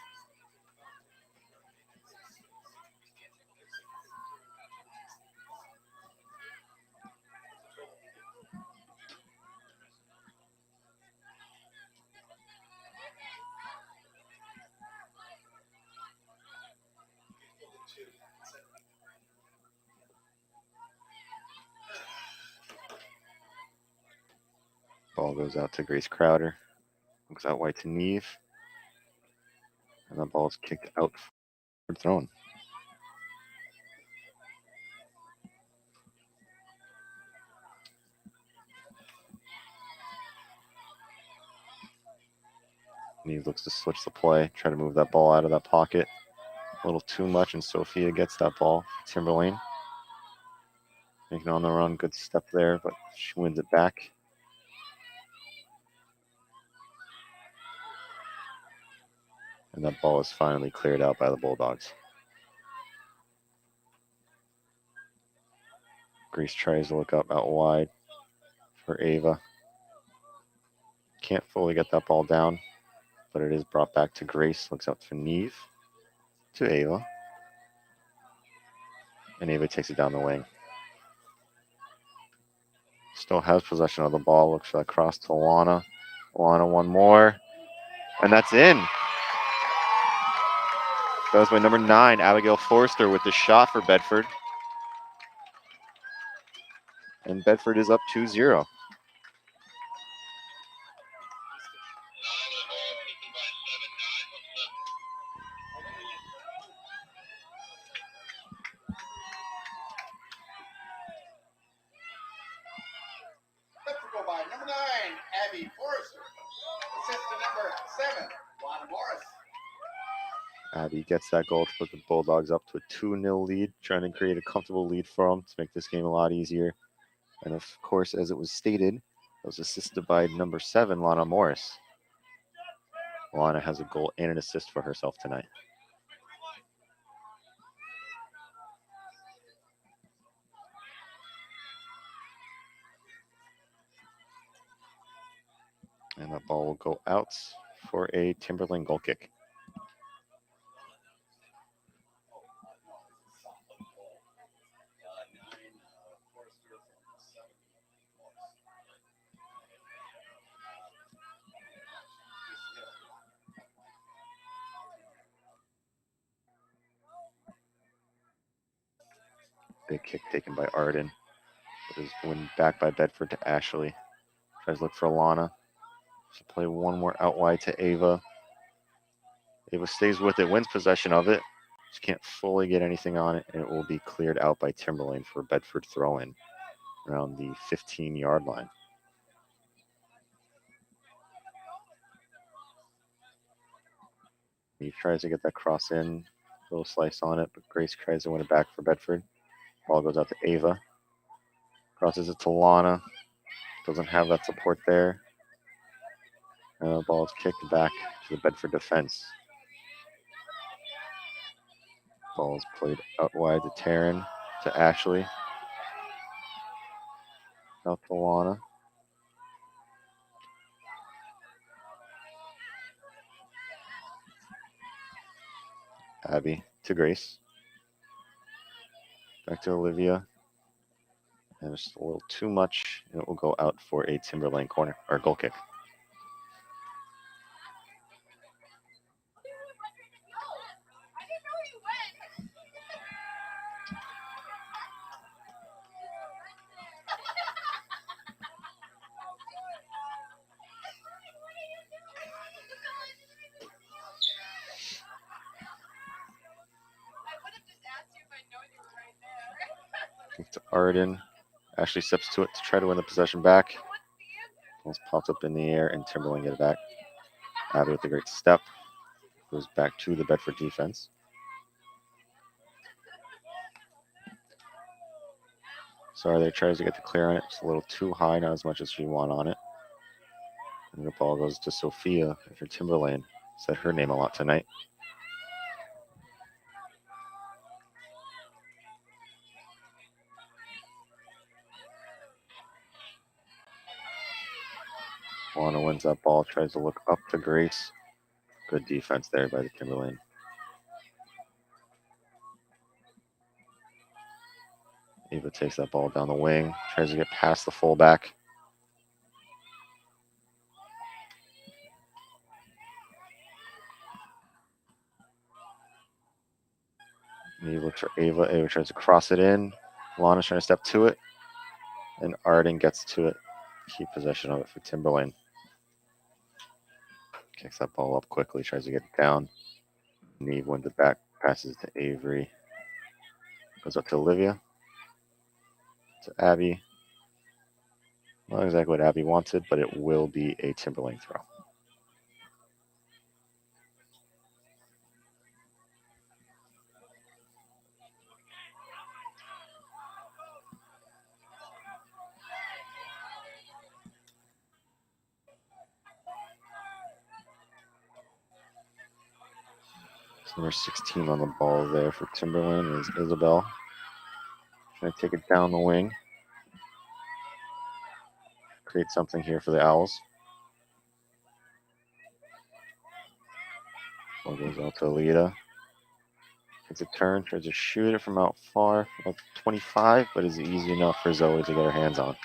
Ball goes out to Grace Crowder. Looks out wide to Neve. And the ball is kicked out for thrown. Neve looks to switch the play, try to move that ball out of that pocket. A little too much, and Sophia gets that ball. Timberlane making on the run. Good step there, but she wins it back. And that ball is finally cleared out by the Bulldogs. Grace tries to look up out wide for Ava. Can't fully get that ball down, but it is brought back to Grace. Looks out for Neve, to Ava. And Ava takes it down the wing. Still has possession of the ball. Looks for that cross to Alana. Alana, one more. And that's in. That was by number 9, Abigail Forster, with the shot for Bedford. And Bedford is up 2-0. Bedford go by number 9, Abby Forrester. Assist to number 7, Lana Morris. Abby gets that goal to put the Bulldogs up to a 2-0 lead, trying to create a comfortable lead for them to make this game a lot easier. And of course, as it was stated, it was assisted by number 7, Lana Morris. Lana has a goal and an assist for herself tonight. And that ball will go out for a Timberlane goal kick. Big kick taken by Arden. It is won back by Bedford to Ashley. Tries to look for Alana. She'll play one more out wide to Ava. Ava stays with it, wins possession of it. She can't fully get anything on it, and it will be cleared out by Timberlane for Bedford throw-in around the 15-yard line. He tries to get that cross in, little slice on it, but Grace tries to win it back for Bedford. Ball goes out to Ava. Crosses it to Lana. Doesn't have that support there. And the ball is kicked back to the Bedford defense. Ball is played out wide to Taryn, to Ashley. Out to Lana. Abby to Grace. Back to Olivia. And it's a little too much, and it will go out for a Timberlane corner, or goal kick. To Arden. Ashley steps to it to try to win the possession back. Ball's popped up in the air, and Timberlane get it back. Abby with a great step. Goes back to the Bedford defense. Sorry, there tries to get the clear on it. It's a little too high, not as much as we want on it. And the ball goes to Sophia for Timberlane. Said her name a lot tonight. Lana wins that ball, tries to look up to Grace. Good defense there by the Timberlane. Ava takes that ball down the wing, tries to get past the fullback. Eve looks for Ava. Ava tries to cross it in. Lana's trying to step to it. And Arden gets to it. Keep possession of it for Timberlane. Kicks that ball up quickly, tries to get it down. Neve wins it back, passes to Avery. Goes up to Olivia. To Abby. Not exactly what Abby wanted, but it will be a Timberlane throw. So number 16 on the ball there for Timberlane is Isabel. Trying to take it down the wing. Create something here for the Owls. Ball goes out to Alita. Takes a turn, tries to shoot it from out far, about 25, but is easy enough for Zoe to get her hands on.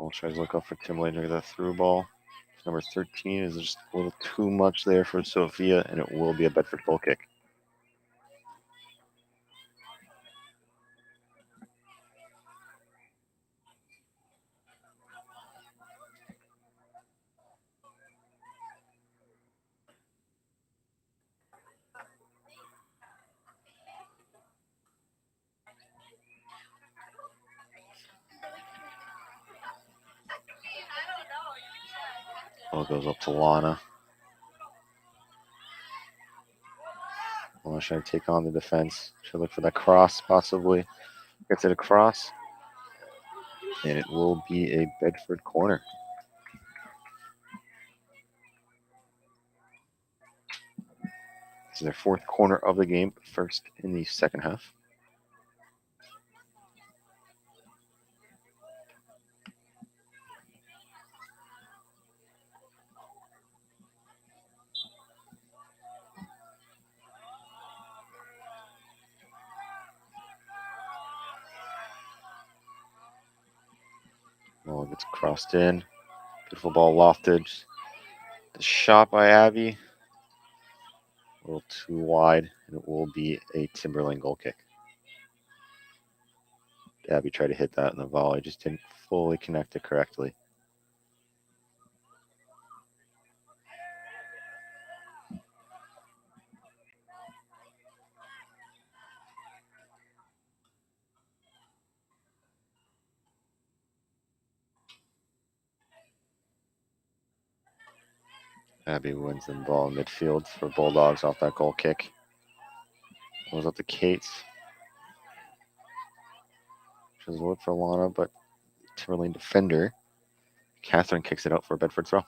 Ball tries to look up for Timberlane to get that through ball. Number 13 is just a little too much there for Sophia, and it will be a Bedford goal kick. Ball goes up to Lana. Lana trying to take on the defense. Should look for that cross, possibly. Gets it across. And it will be a Bedford corner. This is their fourth corner of the game, first in the second half. Ball gets crossed in. Beautiful ball lofted. The shot by Abby. A little too wide, and it will be a Timberlane goal kick. Abby tried to hit that in the volley, just didn't fully connect it correctly. Abby wins the ball in midfield for Bulldogs off that goal kick. Goes up to Kate. She's a look for Lana, but Timberlane defender. Catherine kicks it out for a Bedford throw.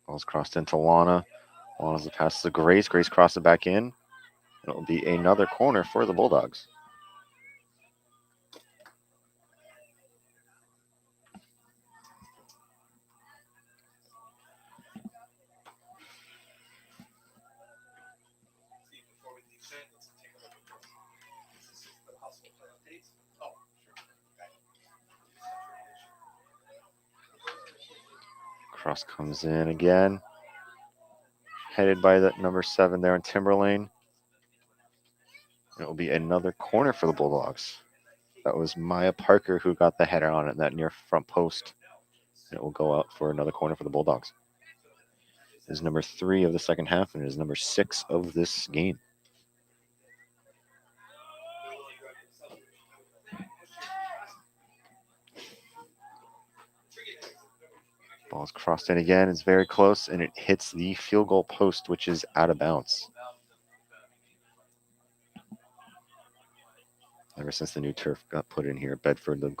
Ball's crossed into Lana. Lana's the pass to Grace. Grace crosses it back in. It will be another corner for the Bulldogs. Cross comes in again. Headed by the number 7 there in Timberlane. It will be another corner for the Bulldogs. That was Maya Parker who got the header on it in that near front post. And it will go out for another corner for the Bulldogs. It is number 3 of the second half and it is number 6 of this game. Ball's crossed in again. It's very close and it hits the field goal post, which is out of bounds. Ever since the new turf got put in here at Bedford, the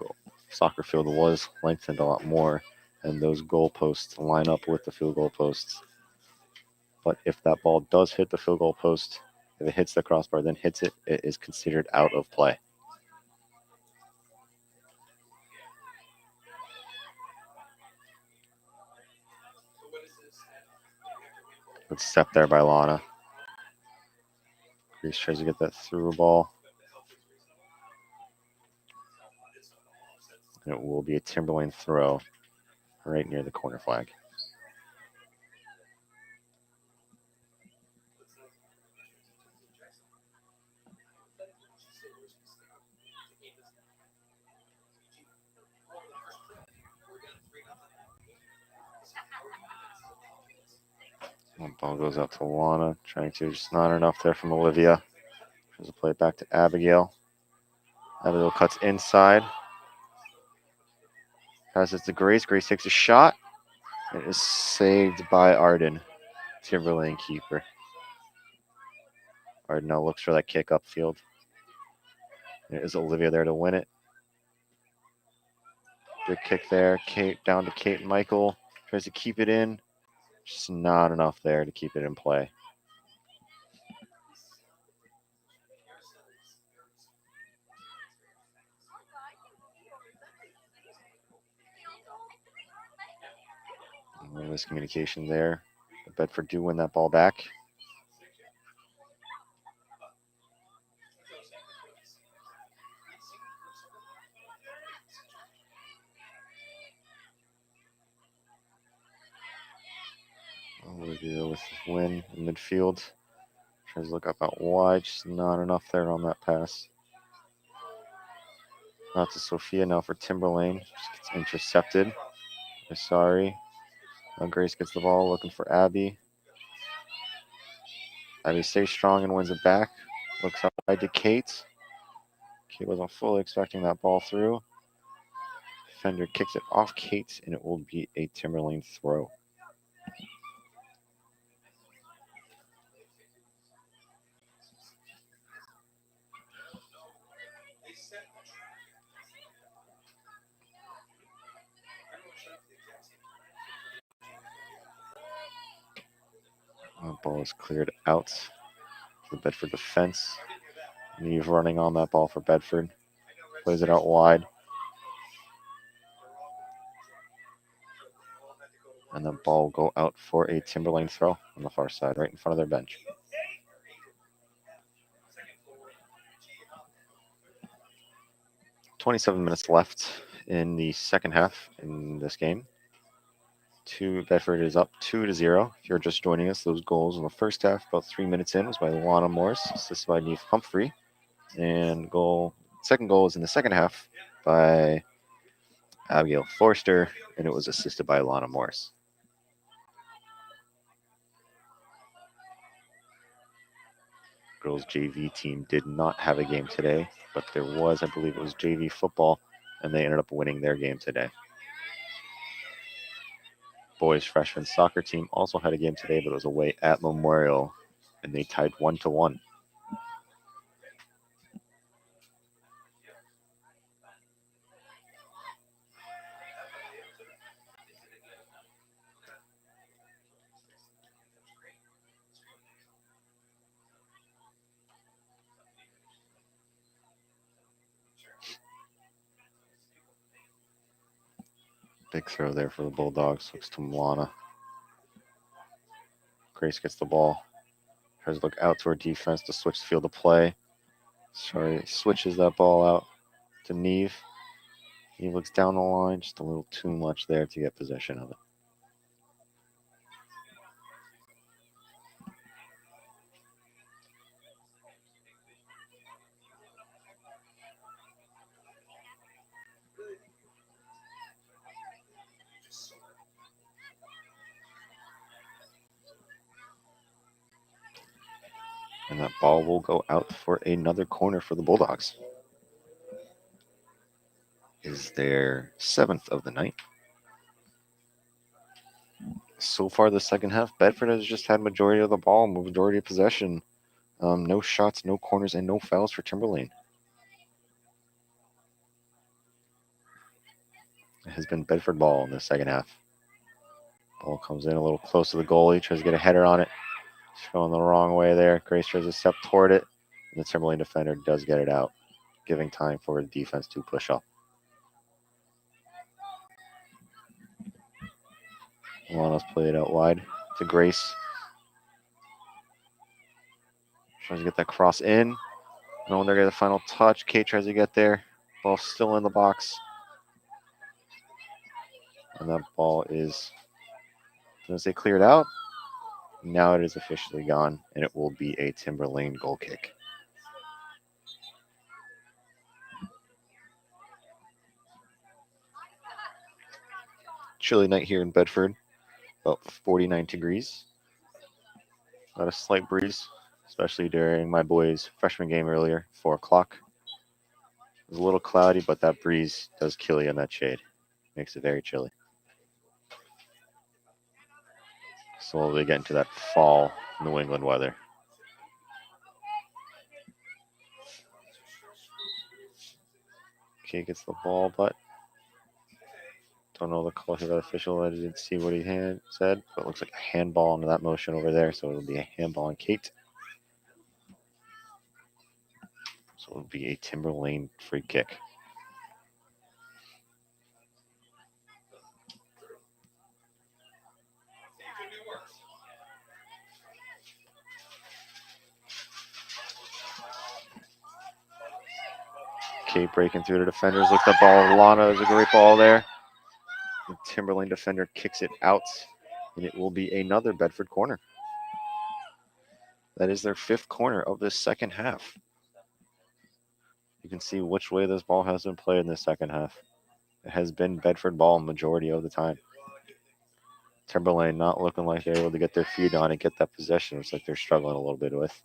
soccer field was lengthened a lot more, and those goal posts line up with the field goal posts. But if that ball does hit the field goal post, if it hits the crossbar, then hits it, it is considered out of play. Good step there by Lana. Grace tries to get that through ball. And it will be a Timberlane throw right near the corner flag. The ball goes out to Lana, trying to, just not enough there from Olivia. Tries to play it back to Abigail. Abigail cuts inside. Passes to Grace. Grace takes a shot. It is saved by Arden, Timberlane keeper. Arden now looks for that kick upfield. It is Olivia there to win it. Good kick there. Kate down to Kate and Michael. Tries to keep it in. Just not enough there to keep it in play. A little miscommunication there. Bedford do win that ball back. Olivia with the win in midfield. Tries to look up out wide. Just not enough there on that pass. Not to Sophia now for Timberlane. Just gets intercepted. Sorry. Now Grace gets the ball looking for Abby. Abby stays strong and wins it back. Looks up wide to Kate. Kate wasn't fully expecting that ball through. Defender kicks it off Kate, and it will be a Timberlane throw. The ball is cleared out to the Bedford defense. Neve running on that ball for Bedford. Plays it out wide. And the ball will go out for a Timberlane throw on the far side, right in front of their bench. "27 minutes left in the second half in this game. Bedford is up 2-0. If you're just joining us, those goals in the first half, about 3 minutes in, was by Lana Morris, assisted by Neve Humphrey. And second goal is in the second half by Abigail Forster, and it was assisted by Lana Morris. Girls JV team did not have a game today, but there was, I believe it was JV football, and they ended up winning their game today. Boys freshman soccer team also had a game today, but it was away at Memorial, and they tied 1-1. Big throw there for the Bulldogs. Looks to Milana. Grace gets the ball. Tries to look out to her defense to switch the field of play. Switches that ball out to Neve. He looks down the line, just a little too much there to get possession of it. And that ball will go out for another corner for the Bulldogs. Is their 7th of the night. So far, the second half, Bedford has just had majority of the ball, majority of possession. No shots, no corners, and no fouls for Timberlane. It has been Bedford ball in the second half. Ball comes in a little close to the goalie, tries to get a header on it. It's going the wrong way there. Grace tries to step toward it, and the Timberlane defender does get it out, giving time for the defense to push up. Milano's played it out wide to Grace. Tries to get that cross in. No one there get the final touch. Kate tries to get there. Ball still in the box. And that ball is, as they cleared out, now it is officially gone, and it will be a Timberlane goal kick. Chilly night here in Bedford, about 49 degrees. Not a slight breeze, especially during my boys' freshman game earlier, 4 o'clock. It was a little cloudy, but that breeze does kill you in that shade. Makes it very chilly. Slowly get into that fall New England weather. Kate gets the ball, but don't know the call to that official. I didn't see what he said, but it looks like a handball into that motion over there, so it'll be a handball on Kate. So it'll be a Timberlane free kick. Kate breaking through the defenders. Look at the ball. Lana is a great ball there. The Timberlane defender kicks it out, and it will be another Bedford corner. That is their 5th corner of this second half. You can see which way this ball has been played in the second half. It has been Bedford ball majority of the time. Timberlane not looking like they're able to get their feet on and get that possession. It's like they're struggling a little bit with.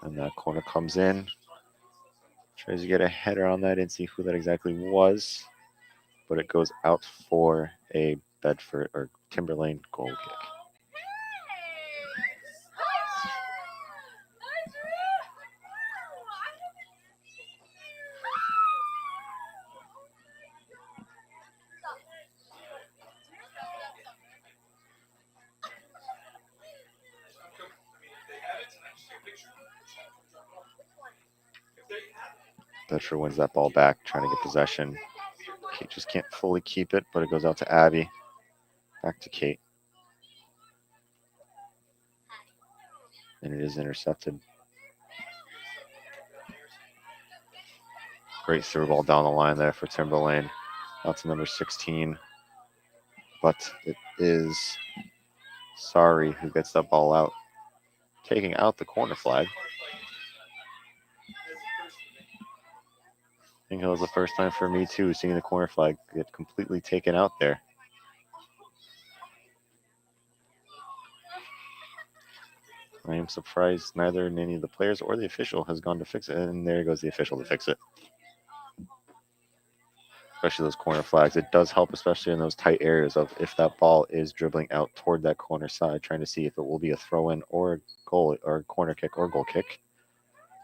And that corner comes in. Tries to get a header on that. Didn't see who that exactly was. But it goes out for a Bedford or Timberlane goal kick. Bedford wins that ball back, trying to get possession. Kate just can't fully keep it, but it goes out to Abby. Back to Kate. And it is intercepted. Great through ball down the line there for Timberlane. Out to number 16. But it is Sorry who gets that ball out, taking out the corner flag. I think it was the first time for me too, seeing the corner flag get completely taken out there. I am surprised neither any of the players or the official has gone to fix it, and there goes the official to fix it. Especially those corner flags. It does help, especially in those tight areas of if that ball is dribbling out toward that corner side, trying to see if it will be a throw-in or a goal or corner kick or goal kick.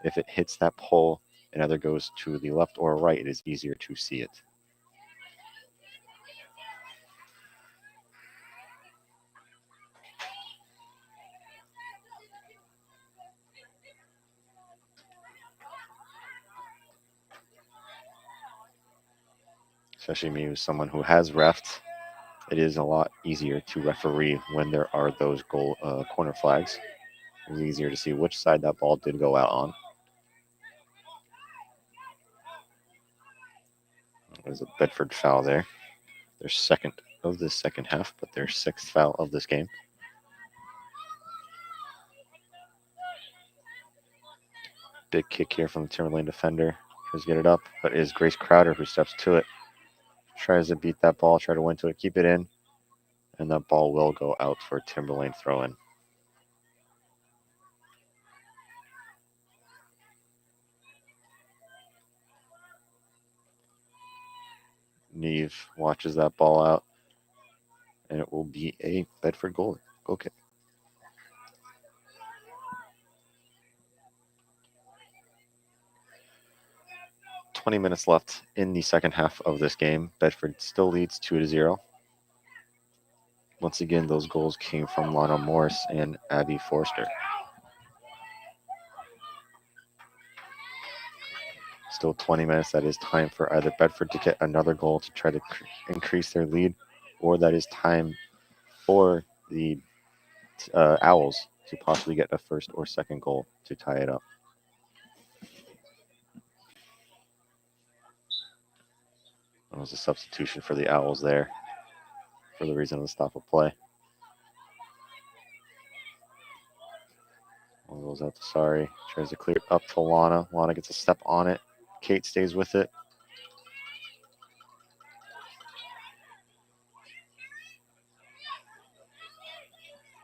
If it hits that pole and either goes to the left or right, it is easier to see it. Especially me as someone who has refed, it is a lot easier to referee when there are those corner flags. It's easier to see which side that ball did go out on. There's a Bedford foul there. Their 2nd of this second half, but their 6th foul of this game. Big kick here from the Timberlane defender. Tries to get it up, but it is Grace Crowder who steps to it. Tries to beat that ball, try to win to it, keep it in. And that ball will go out for Timberlane throw-in. Neve watches that ball out, and it will be a Bedford goal kick. Minutes left in the second half of this game. Bedford still leads 2-0. Once again, those goals came from Lana Morris and Abby Forster. Still 20 minutes. That is time for either Bedford to get another goal to try to increase their lead, or that is time for the Owls to possibly get a first or second goal to tie it up. That was a substitution for the Owls there for the reason of the stop of play. One goes out to Sari. Tries to clear it up to Lana. Lana gets a step on it. Kate stays with it.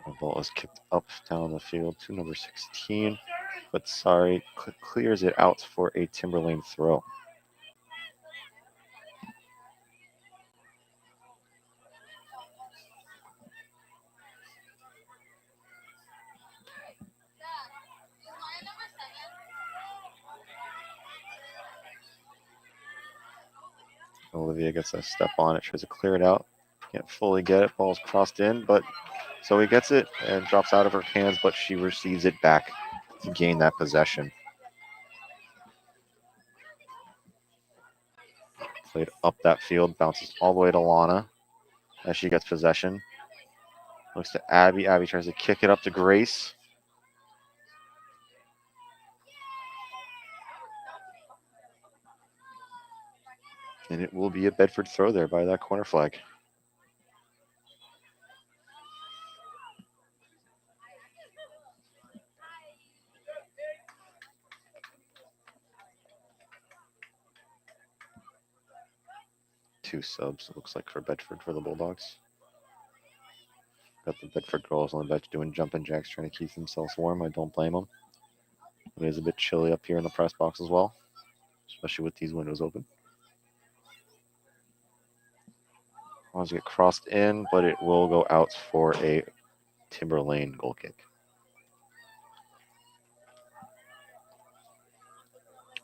The ball is kicked up down the field to number 16, but Sari clears it out for a Timberlane throw. Olivia gets a step on it, tries to clear it out. Can't fully get it. Ball's crossed in, but so he gets it and drops out of her hands, but she receives it back to gain that possession. Played up that field, bounces all the way to Lana as she gets possession. Looks to Abby. Abby tries to kick it up to Grace. And it will be a Bedford throw there by that corner flag. Two subs, it looks like, for Bedford for the Bulldogs. Got the Bedford girls on the bench doing jumping jacks, trying to keep themselves warm. I don't blame them. It is a bit chilly up here in the press box as well, especially with these windows open. Wants to get crossed in, but it will go out for a Timberlane goal kick.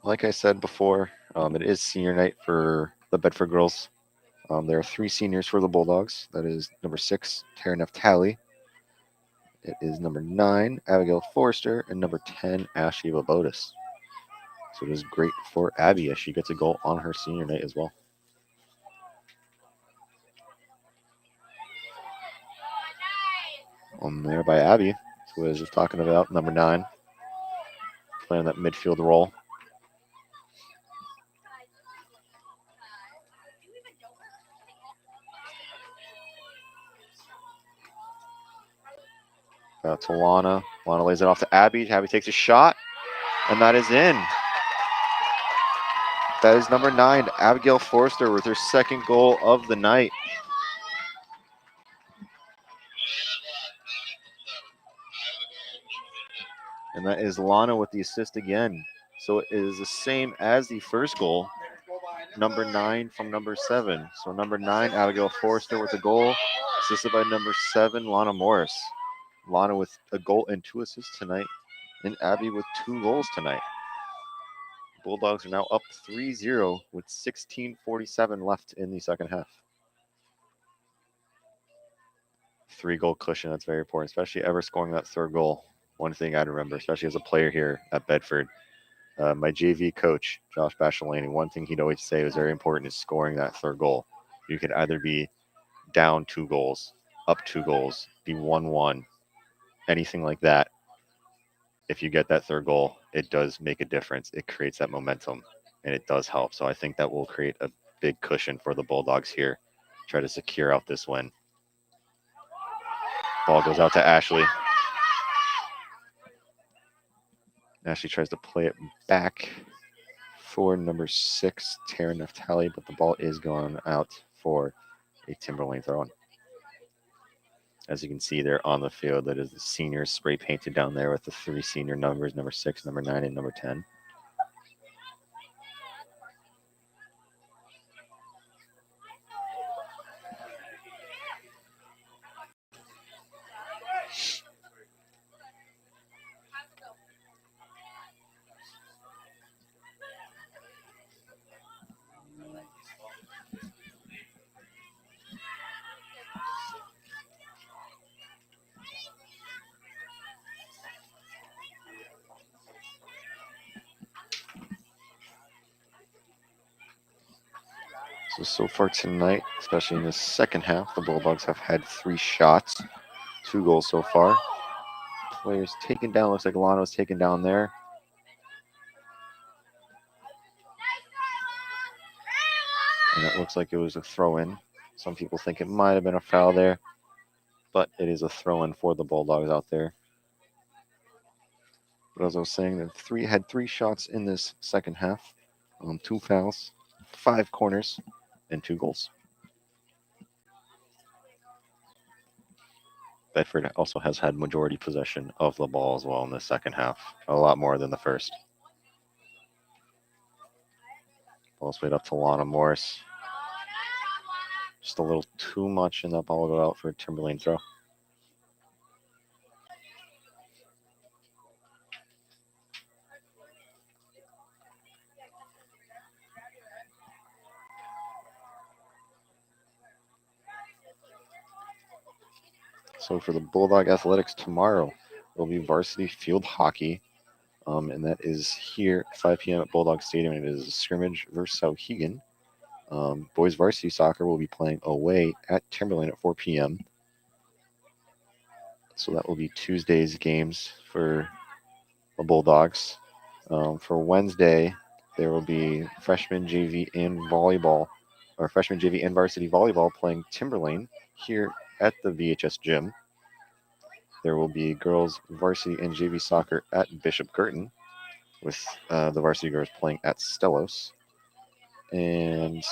Like I said before, it is senior night for the Bedford girls. There are three seniors for the Bulldogs. That is number 6, Tara Neftali. It is number 9, Abigail Forster, and number 10, Ashley Labotis. So it is great for Abby as she gets a goal on her senior night as well. On there by Abby, who I was just talking about, number 9, playing that midfield role. To Lana. Lana lays it off to Abby. Abby takes a shot, and that is in. That is number 9, Abigail Forster, with her second goal of the night. And that is Lana with the assist again. So it is the same as the first goal. Number 9 from number 7. So number 9, Abigail Forster with a goal, assisted by number 7, Lana Morris. Lana with a goal and 2 assists tonight, and Abby with 2 goals tonight. Bulldogs are now up 3-0 with 16:47 left in the second half. 3-goal cushion, that's very important, especially ever scoring that third goal. One thing I'd remember, especially as a player here at Bedford, my JV coach, Josh Bashalani, one thing he'd always say was very important is scoring that third goal. You could either be down 2 goals, up 2 goals, be 1-1, anything like that. If you get that third goal, it does make a difference. It creates that momentum, and it does help. So I think that will create a big cushion for the Bulldogs here. Try to secure out this win. Ball goes out to Ashley. Ashley tries to play it back for number 6, Tara Neftali, but the ball is going out for a Timberlane throw-in. As you can see there on the field, that is the seniors spray painted down there with the 3 senior numbers, number 6, number 9, and number 10. So far tonight, especially in the second half, the Bulldogs have had 3 shots, 2 goals so far. Players taken down. Looks like Alana was taken down there. And it looks like it was a throw-in. Some people think it might have been a foul there, but it is a throw-in for the Bulldogs out there. But as I was saying, they had 3 shots in this second half, 2 fouls, 5 corners, and 2 goals. Bedford also has had majority possession of the ball as well in the second half, a lot more than the first. Ball's played up to Lana Morris. Just a little too much, and that ball will go out for a Timberlane throw. So for the Bulldog Athletics tomorrow, will be varsity field hockey, and that is here at 5 p.m. at Bulldog Stadium. It is a scrimmage versus Sauhegan. Boys varsity soccer will be playing away at Timberlane at 4 p.m. So that will be Tuesday's games for the Bulldogs. For Wednesday, there will be freshman JV and volleyball, or freshman JV and varsity volleyball playing Timberlane here at the VHS gym. There will be girls varsity and JV soccer at Bishop Girton, with the varsity girls playing at Stellos. And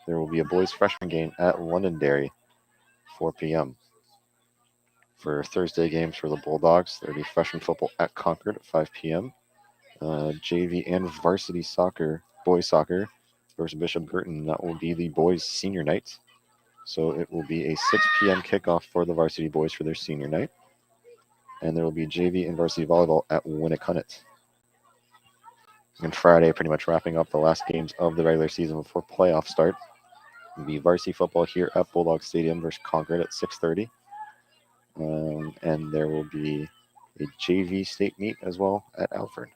there will be a boys freshman game at Londonderry, 4 p.m. For Thursday games for the Bulldogs, there will be freshman football at Concord at 5 p.m. JV and varsity soccer, boys soccer versus Bishop Girton. That will be the boys' senior night. So it will be a 6 p.m. kickoff for the varsity boys for their senior night. And there will be JV and varsity volleyball at Winnicunnet. And Friday, pretty much wrapping up the last games of the regular season before playoffs start. It'll be varsity football here at Bulldog Stadium versus Concord at 6:30. And there will be a JV state meet as well at Alfred.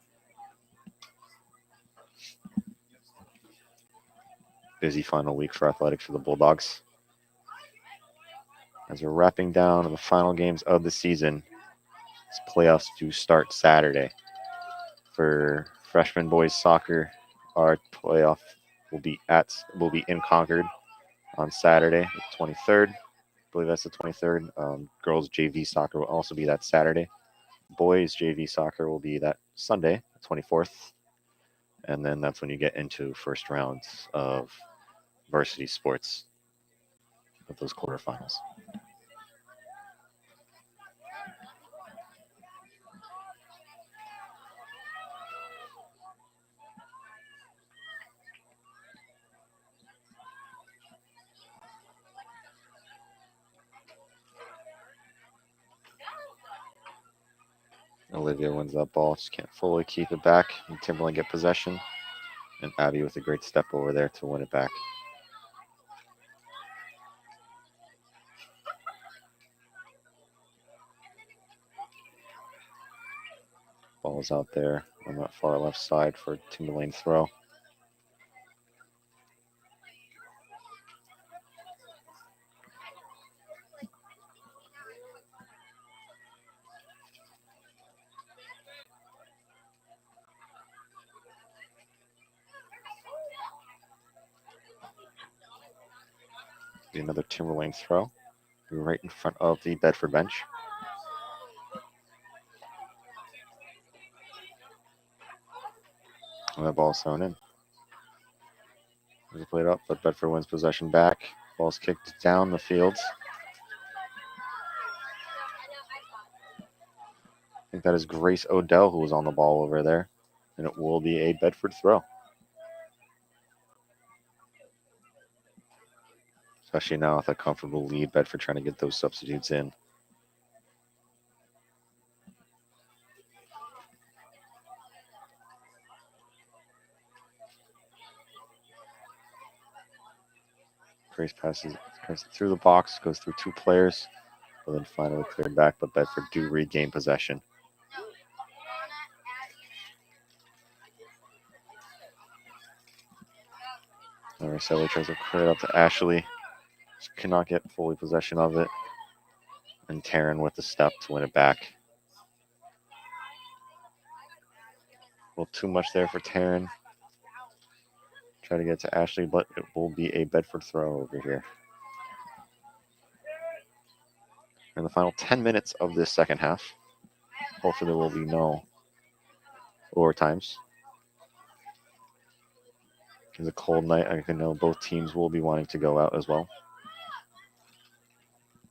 Busy final week for athletics for the Bulldogs. As we're wrapping down the final games of the season, playoffs do start Saturday. For freshman boys soccer, our playoff will be in Concord on Saturday, the 23rd. I believe that's the 23rd. Girls JV soccer will also be that Saturday. Boys JV soccer will be that Sunday, the 24th. And then that's when you get into first rounds of varsity sports with those quarterfinals. Olivia wins that ball, just can't fully keep it back. And Timberlane get possession. And Abby with a great step over there to win it back. Ball's out there on that far left side for Timberlane throw. Be another Timberlane throw. Be right in front of the Bedford bench. And that ball's thrown in. to play it up, but Bedford wins possession back. Ball's kicked down the field. I think that is Grace Odell who was on the ball over there, and it will be a Bedford throw. Especially now with a comfortable lead, Bedford trying to get those substitutes in. Grace passes through the box, goes through two players, but then finally cleared back, but Bedford do regain possession. Araceli tries to clear it up to Ashley. Just cannot get fully possession of it. And Taryn with the step to win it back. A little too much there for Taryn. Try to get to Ashley, but it will be a Bedford throw over here. In the final 10 minutes of this second half, hopefully there will be no overtimes. It's a cold night. I can know both teams will be wanting to go out as well.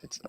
It's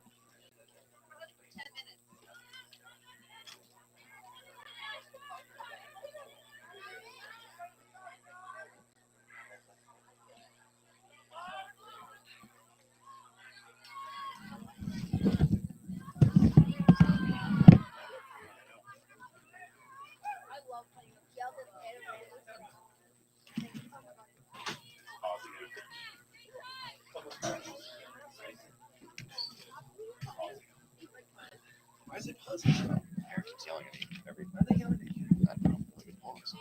Why is it pausing? Aaron keeps yelling at me every. Why are they yelling at you? I don't know. Like it pause.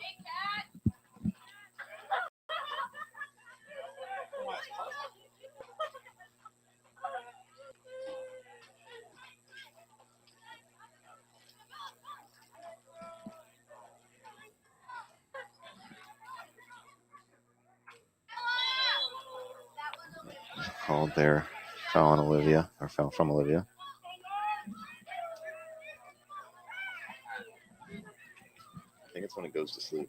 Why it's pausing? called there. Foul on Olivia, or foul from Olivia. I think it's when it goes to sleep.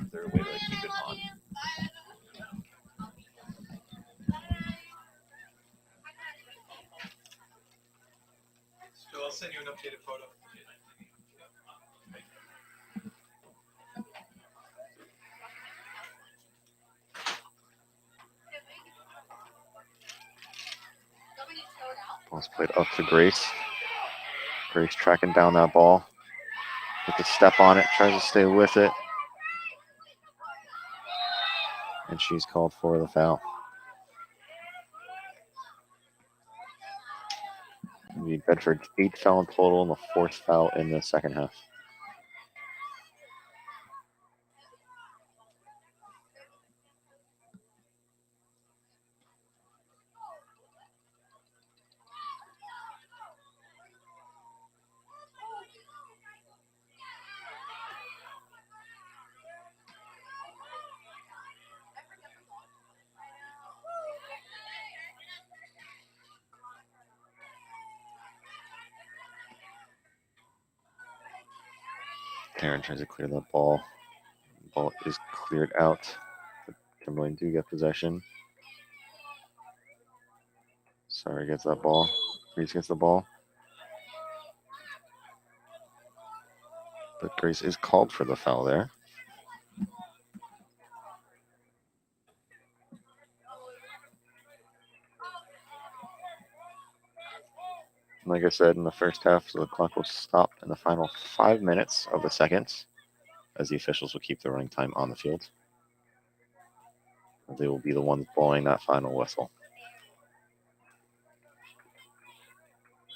Is there a way to like keep it on? So I'll send you an updated photo. Ball's played up to Grace. Grace tracking down that ball. With the step on it, tries to stay with it. And she's called for the foul. The Bedford's 8th foul in total and the 4th foul in the second half. Taryn tries to clear that ball. The ball is cleared out. But Timberlane do get possession. Sorry, gets that ball. Grace gets the ball. But Grace is called for the foul there. Like I said, in the first half, so the clock will stop in the final 5 minutes of the second, as the officials will keep the running time on the field. They will be the ones blowing that final whistle.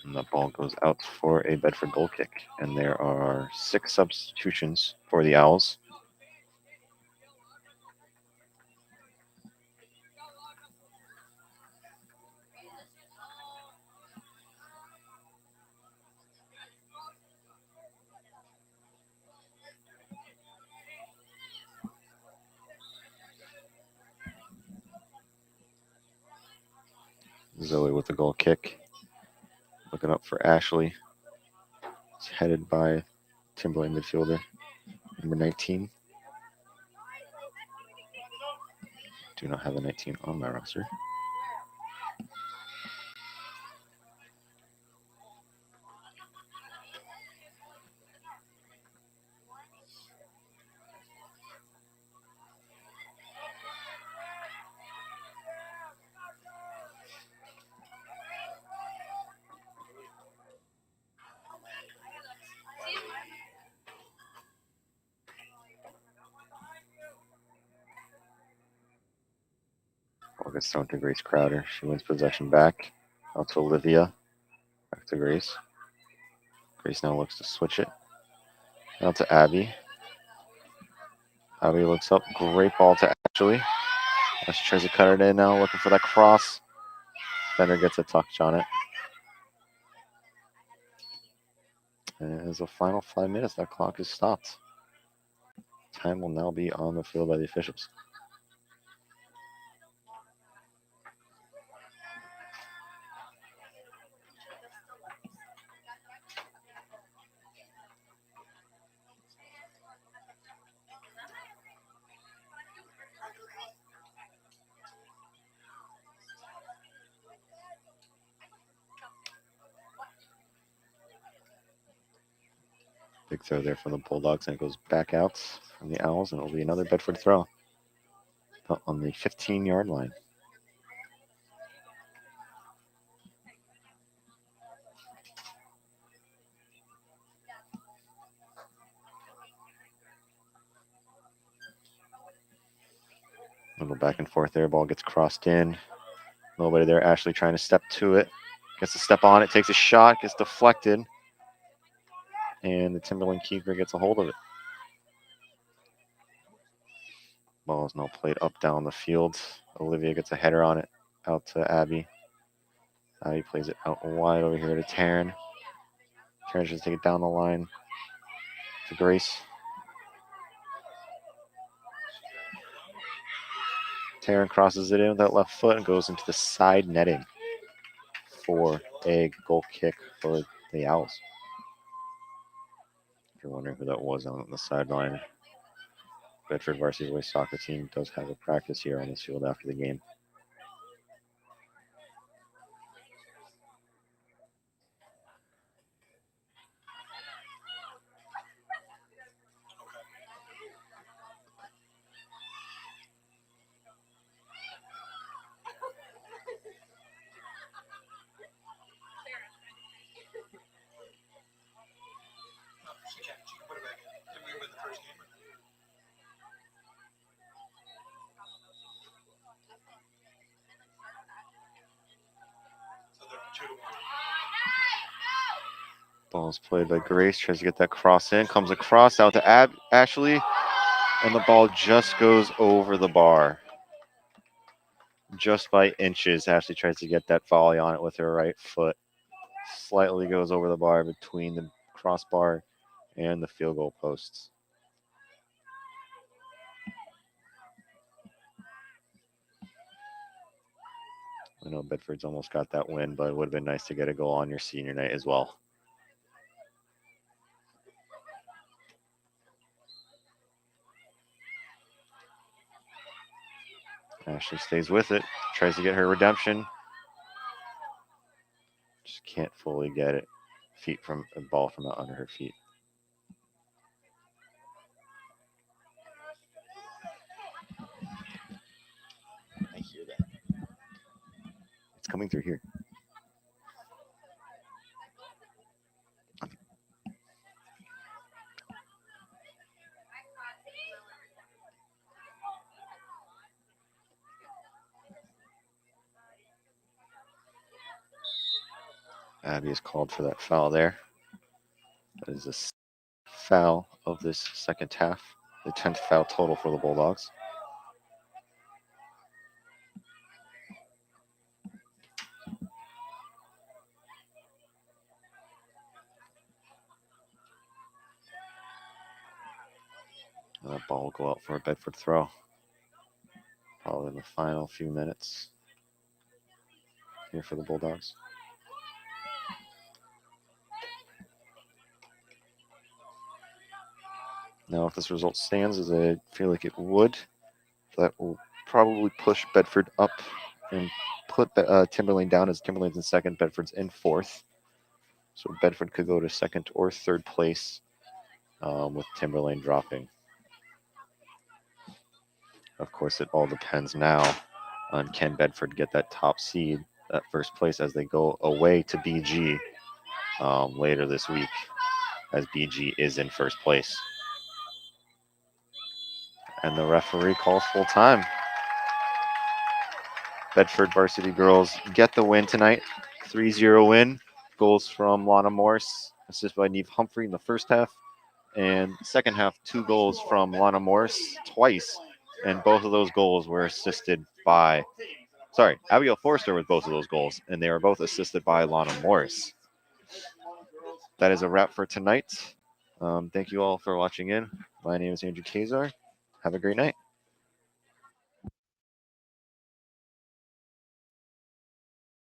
And the ball goes out for a Bedford goal kick. And there are 6 substitutions for the Owls. Zoe with the goal kick. Looking up for Ashley. It's headed by Timberlane midfielder, number 19. Do not have a 19 on my roster. Ball gets thrown to Grace Crowder. She wins possession back. Out to Olivia. Back to Grace. Grace now looks to switch it. Out to Abby. Abby looks up. Great ball to Ashley. She tries to cut it in now, looking for that cross. Bender gets a touch on it. And as the final 5 minutes, that clock is stopped. Time will now be on the field by the officials. Big throw there from the Bulldogs, and it goes back out from the Owls, and it'll be another Bedford throw. But on the 15-yard line. A little back and forth there. Ball gets crossed in. Nobody there. Ashley trying to step to it. Gets a step on it. Takes a shot. Gets deflected. And the Timberlane keeper gets a hold of it. Ball is now played up down the field. Olivia gets a header on it. Out to Abby. Abby plays it out wide over here to Taryn. Taryn just take it down the line to Grace. Taryn crosses it in with that left foot and goes into the side netting for a goal kick for the Owls. If you're wondering who that was on the sideline, Bedford Varsity Boys soccer team does have a practice here on this field after the game. She can put it back in. Did we win the first game? So they're 2-1. Ball's played by Grace, tries to get that cross in, comes across out to Ashley, and the ball just goes over the bar. Just by inches, Ashley tries to get that volley on it with her right foot. Slightly goes over the bar between the crossbar and the field goal posts. I know Bedford's almost got that win, but it would have been nice to get a goal on your senior night as well. Ashley stays with it, tries to get her redemption. Just can't fully get it. Feet from a ball from out under her feet. I hear that. It's coming through here. Abby is called for that foul there. That is the foul of this second half. The 10th foul total for the Bulldogs. And that ball will go out for a Bedford throw. Probably in the final few minutes here for the Bulldogs. Now, if this result stands, as I feel like it would, that will probably push Bedford up and put Timberlane down, as Timberlane's in second, Bedford's in fourth. So Bedford could go to second or third place with Timberlane dropping. Of course, it all depends now on can Bedford get that top seed, that first place, as they go away to BG later this week, as BG is in first place. And the referee calls full time. Bedford varsity girls get the win tonight. 3-0 win. Goals from Lana Morris, assist by Neve Humphrey in the first half. And second half, 2 goals from Lana Morris twice. And both of those goals were assisted by, Abigail Forrester with both of those goals. And they were both assisted by Lana Morris. That is a wrap for tonight. Thank you all for watching in. My name is Andrew Kazar. Have a great night.